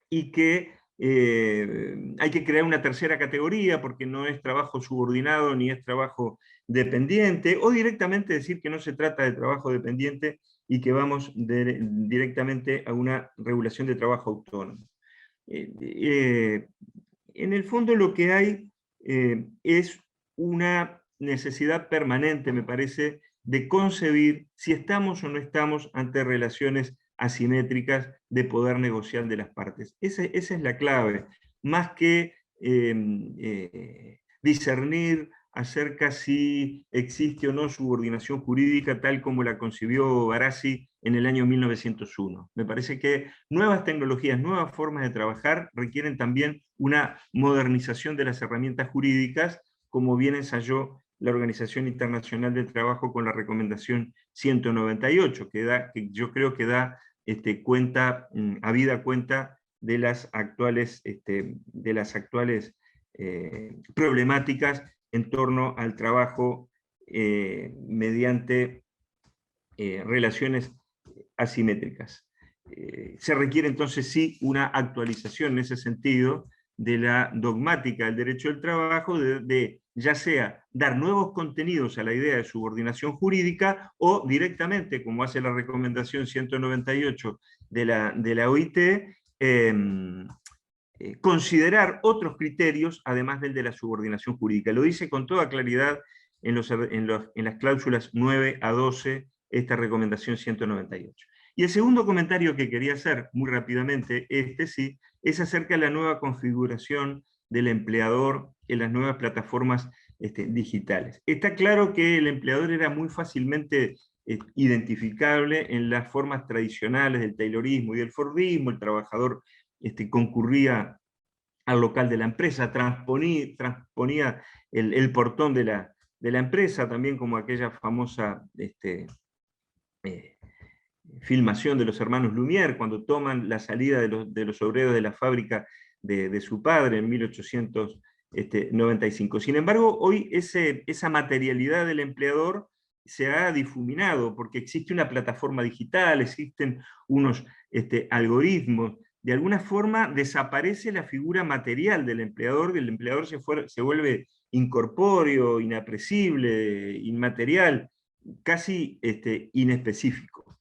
y que hay que crear una tercera categoría porque no es trabajo subordinado ni es trabajo dependiente, o directamente decir que no se trata de trabajo dependiente y que vamos directamente a una regulación de trabajo autónomo. En el fondo lo que hay es una necesidad permanente, me parece, de concebir si estamos o no estamos ante relaciones asimétricas de poder negocial de las partes. Esa es la clave, más que discernir acerca si existe o no subordinación jurídica tal como la concibió Barassi en el año 1901. Me parece que nuevas tecnologías, nuevas formas de trabajar requieren también una modernización de las herramientas jurídicas, como bien ensayó la Organización Internacional del Trabajo con la recomendación 198, que yo creo que da habida cuenta de las actuales problemáticas en torno al trabajo mediante relaciones asimétricas. se requiere entonces sí una actualización en ese sentido de la dogmática del derecho del trabajo, de ya sea dar nuevos contenidos a la idea de subordinación jurídica o directamente, como hace la recomendación 198 de la OIT, considerar otros criterios además del de la subordinación jurídica. Lo dice con toda claridad en las cláusulas 9 a 12 esta recomendación 198. Y el segundo comentario que quería hacer muy rápidamente, sí, es acerca de la nueva configuración del empleador en las nuevas plataformas digitales. Está claro que el empleador era muy fácilmente identificable en las formas tradicionales del taylorismo y del fordismo. El trabajador concurría al local de la empresa, transponía el portón de la empresa, también como aquella famosa filmación de los hermanos Lumière, cuando toman la salida de los obreros de la fábrica de su padre en 1895. Sin embargo, hoy esa materialidad del empleador se ha difuminado, porque existe una plataforma digital, existen unos algoritmos. De alguna forma desaparece la figura material del empleador, el empleador se vuelve incorpóreo, inapresible, inmaterial, casi inespecífico.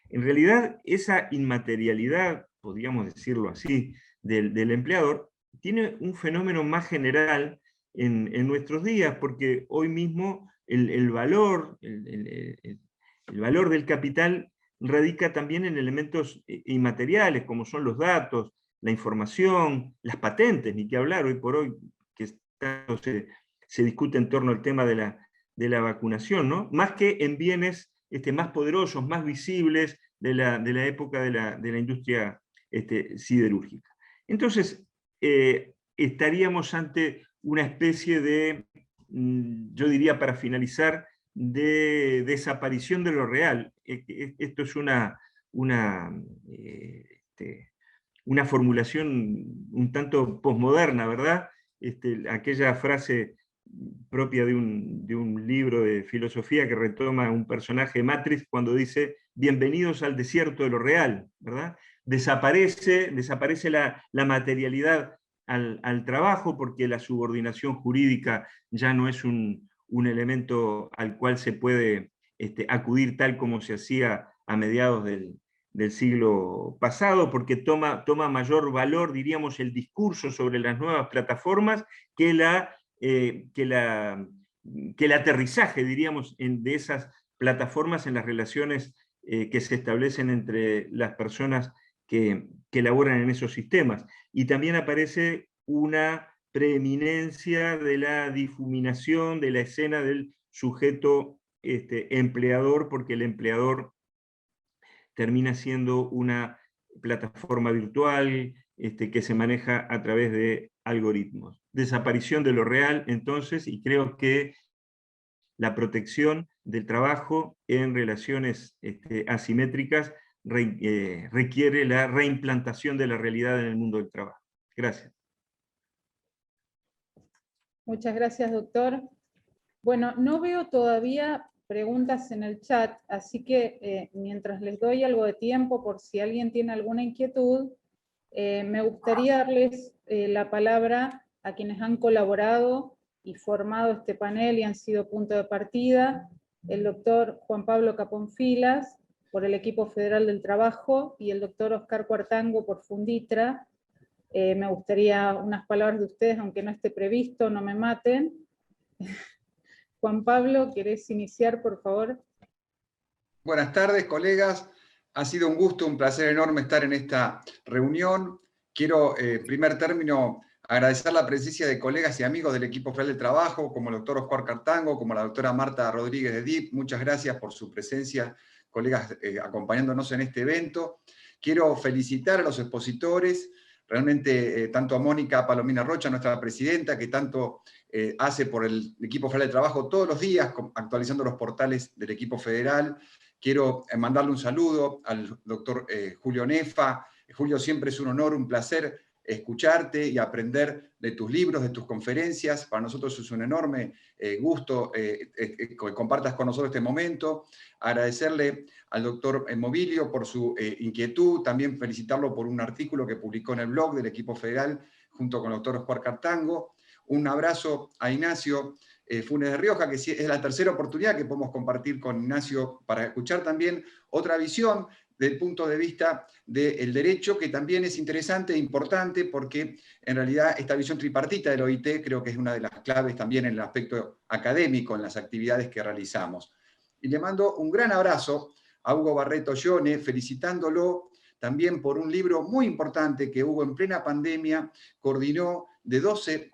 En realidad, esa inmaterialidad, podríamos decirlo así, del empleador, tiene un fenómeno más general en nuestros días, porque hoy mismo el valor del capital radica también en elementos inmateriales, como son los datos, la información, las patentes, ni qué hablar, hoy por hoy, que se discute en torno al tema de la vacunación, ¿no? Más que en bienes más poderosos, más visibles de la época de la industria siderúrgica. Entonces, estaríamos ante una especie de, yo diría para finalizar, de desaparición de lo real. Esto es una formulación un tanto posmoderna, ¿verdad? Aquella frase propia de un libro de filosofía que retoma un personaje de Matrix cuando dice: bienvenidos al desierto de lo real, ¿verdad? Desaparece la materialidad al trabajo, porque la subordinación jurídica ya no es un elemento al cual se puede acudir tal como se hacía a mediados del siglo pasado, porque toma mayor valor, diríamos, el discurso sobre las nuevas plataformas que el aterrizaje, diríamos, de esas plataformas en las relaciones que se establecen entre las personas que laboran en esos sistemas. Y también aparece una preeminencia de la difuminación de la escena del sujeto empleador, porque el empleador termina siendo una plataforma virtual que se maneja a través de algoritmos. Desaparición de lo real, entonces, y creo que la protección del trabajo en relaciones asimétricas requiere la reimplantación de la realidad en el mundo del trabajo. Gracias. Muchas gracias, doctor. Bueno, no veo todavía preguntas en el chat, así que mientras les doy algo de tiempo por si alguien tiene alguna inquietud, me gustaría darles la palabra a quienes han colaborado y formado este panel y han sido punto de partida: el doctor Juan Pablo Capón Filas, por el equipo federal del trabajo, y el doctor Oscar Cuartango por Funditra. Me gustaría unas palabras de ustedes, aunque no esté previsto, no me maten. Juan Pablo, ¿querés iniciar, por favor? Buenas tardes, colegas. Ha sido un gusto, un placer enorme estar en esta reunión. Quiero, en primer término, agradecer la presencia de colegas y amigos del equipo federal de trabajo, como el doctor Oscar Cuartango, como la doctora Marta Rodríguez de DIP. Muchas gracias por su presencia, colegas, acompañándonos en este evento. Quiero felicitar a los expositores, realmente tanto a Mónica Palomina Rocha, nuestra presidenta, que tanto hace por el equipo federal de trabajo todos los días, actualizando los portales del equipo federal. Quiero mandarle un saludo al doctor Julio Nefa. Julio, siempre es un honor, un placer escucharte y aprender de tus libros, de tus conferencias. Para nosotros es un enorme gusto que compartas con nosotros este momento. Agradecerle al doctor Movilio por su inquietud, también felicitarlo por un artículo que publicó en el blog del equipo federal junto con el doctor Oscar Cartango. Un abrazo a Ignacio Funes de Rioja, que es la tercera oportunidad que podemos compartir con Ignacio para escuchar también otra visión del punto de vista del derecho, que también es interesante e importante porque en realidad esta visión tripartita del OIT creo que es una de las claves también en el aspecto académico, en las actividades que realizamos. Y le mando un gran abrazo a Hugo Barreto Llone, felicitándolo también por un libro muy importante que Hugo en plena pandemia coordinó de 12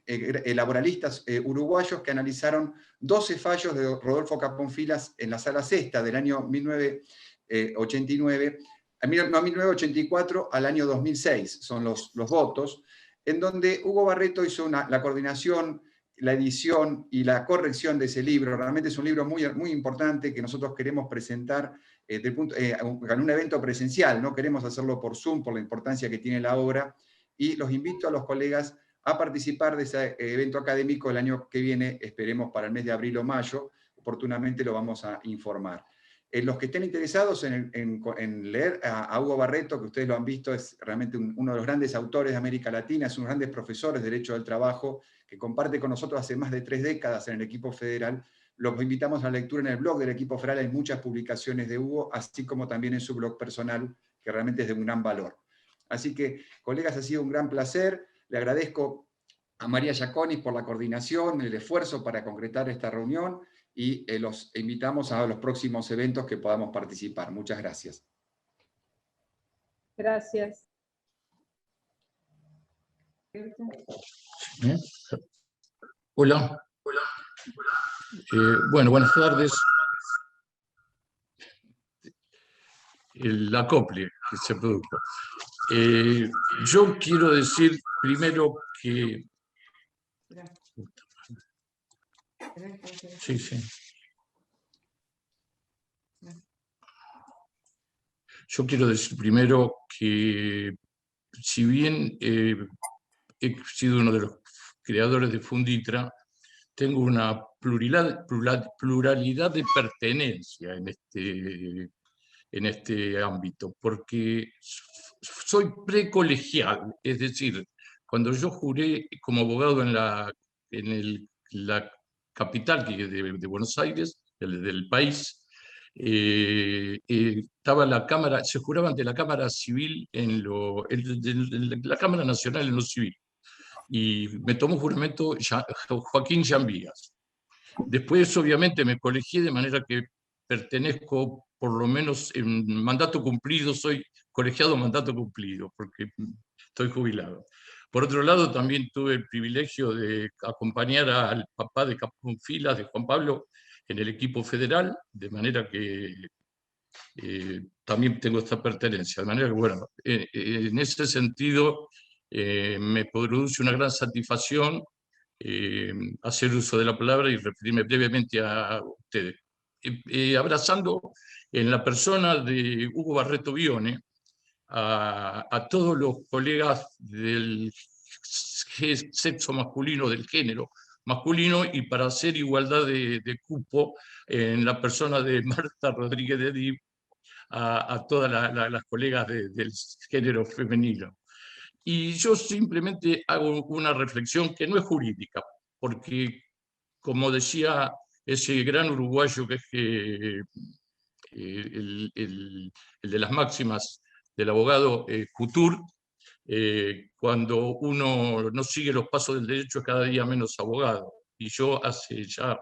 laboralistas uruguayos que analizaron 12 fallos de Rodolfo Capón Filas en la Sala Sexta del año 1984 al año 2006, son los votos, en donde Hugo Barreto hizo la coordinación, la edición y la corrección de ese libro. Realmente es un libro muy, muy importante que nosotros queremos presentar en un evento presencial, no queremos hacerlo por Zoom por la importancia que tiene la obra, y los invito a los colegas a participar de ese evento académico el año que viene, esperemos para el mes de abril o mayo, oportunamente lo vamos a informar. Los que estén interesados en leer a Hugo Barreto, que ustedes lo han visto, es realmente uno de los grandes autores de América Latina, es uno de los grandes profesores de Derecho del Trabajo, que comparte con nosotros hace más de 3 décadas en el equipo federal. Los invitamos a la lectura en el blog del equipo federal, hay muchas publicaciones de Hugo, así como también en su blog personal, que realmente es de un gran valor. Así que, colegas, ha sido un gran placer. Le agradezco a María Giaconis por la coordinación, el esfuerzo para concretar esta reunión, y los invitamos a los próximos eventos que podamos participar. Muchas gracias. Gracias. Hola. Bueno, buenas tardes. El acople que se produjo. Yo quiero decir primero que... Sí, sí. Yo quiero decir primero que, si bien he sido uno de los creadores de Funditra, tengo una pluralidad de pertenencia en este ámbito, porque soy precolegial, es decir, cuando yo juré como abogado en la capital de Buenos Aires, del país, estaba la Cámara, se juraba ante la Cámara Civil, la Cámara Nacional en lo civil, y me tomó juramento Joaquín Llambías. Después, obviamente, me colegié de manera que pertenezco, por lo menos en mandato cumplido, soy colegiado mandato cumplido, porque estoy jubilado. Por otro lado, también tuve el privilegio de acompañar al papá de Capón Filas, de Juan Pablo, en el equipo federal, de manera que también tengo esta pertenencia. De manera que, bueno, en ese sentido, me produce una gran satisfacción hacer uso de la palabra y referirme brevemente a ustedes. Abrazando en la persona de Hugo Barreto Bione a todos los colegas del sexo masculino, del género masculino, y para hacer igualdad de cupo en la persona de Marta Rodríguez de Dib a todas las colegas del género femenino. Y yo simplemente hago una reflexión que no es jurídica, porque, como decía ese gran uruguayo que es el de las máximas del abogado Couture, cuando uno no sigue los pasos del derecho es cada día menos abogado. Y yo hace ya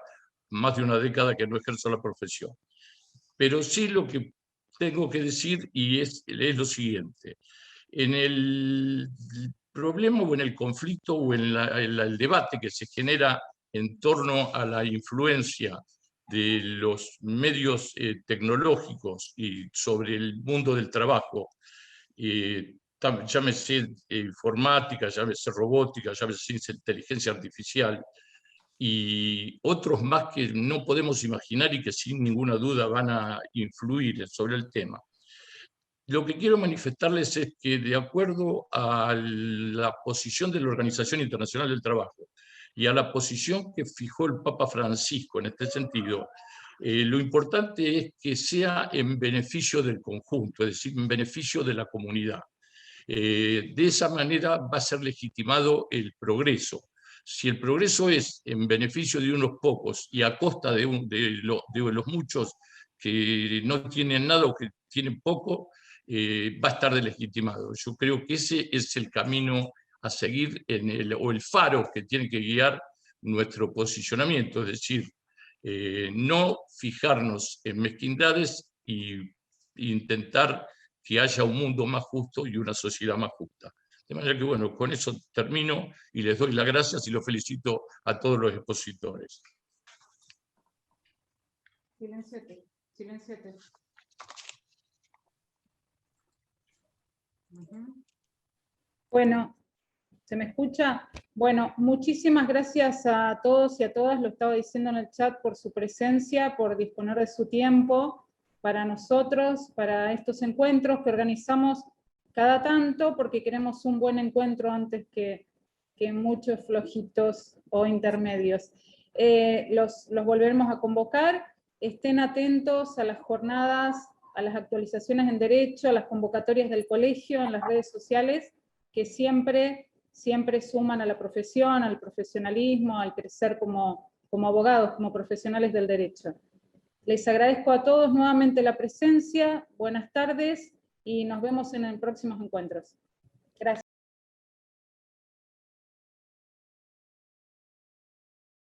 más de una década que no ejerzo la profesión. Pero sí lo que tengo que decir es lo siguiente. En el problema o en el conflicto o en el debate que se genera en torno a la influencia de los medios tecnológicos y sobre el mundo del trabajo, llámese informática, llámese robótica, llámese inteligencia artificial, y otros más que no podemos imaginar y que sin ninguna duda van a influir sobre el tema. lo que quiero manifestarles es que, de acuerdo a la posición de la Organización Internacional del Trabajo y a la posición que fijó el Papa Francisco en este sentido, lo importante es que sea en beneficio del conjunto, es decir, en beneficio de la comunidad. De esa manera va a ser legitimado el progreso. Si el progreso es en beneficio de unos pocos y a costa de los muchos que no tienen nada o que tienen poco, va a estar deslegitimado. Yo creo que ese es el camino a seguir o el faro que tiene que guiar nuestro posicionamiento, es decir, no fijarnos en mezquindades e intentar que haya un mundo más justo y una sociedad más justa. De manera que, bueno, con eso termino y les doy las gracias y los felicito a todos los expositores. Silenciate, silenciate. Bueno, ¿se me escucha? Bueno, muchísimas gracias a todos y a todas, lo estaba diciendo en el chat, por su presencia, por disponer de su tiempo para nosotros, para estos encuentros que organizamos cada tanto, porque queremos un buen encuentro antes que muchos flojitos o intermedios. Los volveremos a convocar, estén atentos a las jornadas, a las actualizaciones en derecho, a las convocatorias del colegio, en las redes sociales, que siempre suman a la profesión, al profesionalismo, al crecer como abogados, como profesionales del derecho. Les agradezco a todos nuevamente la presencia, buenas tardes, y nos vemos en próximos encuentros.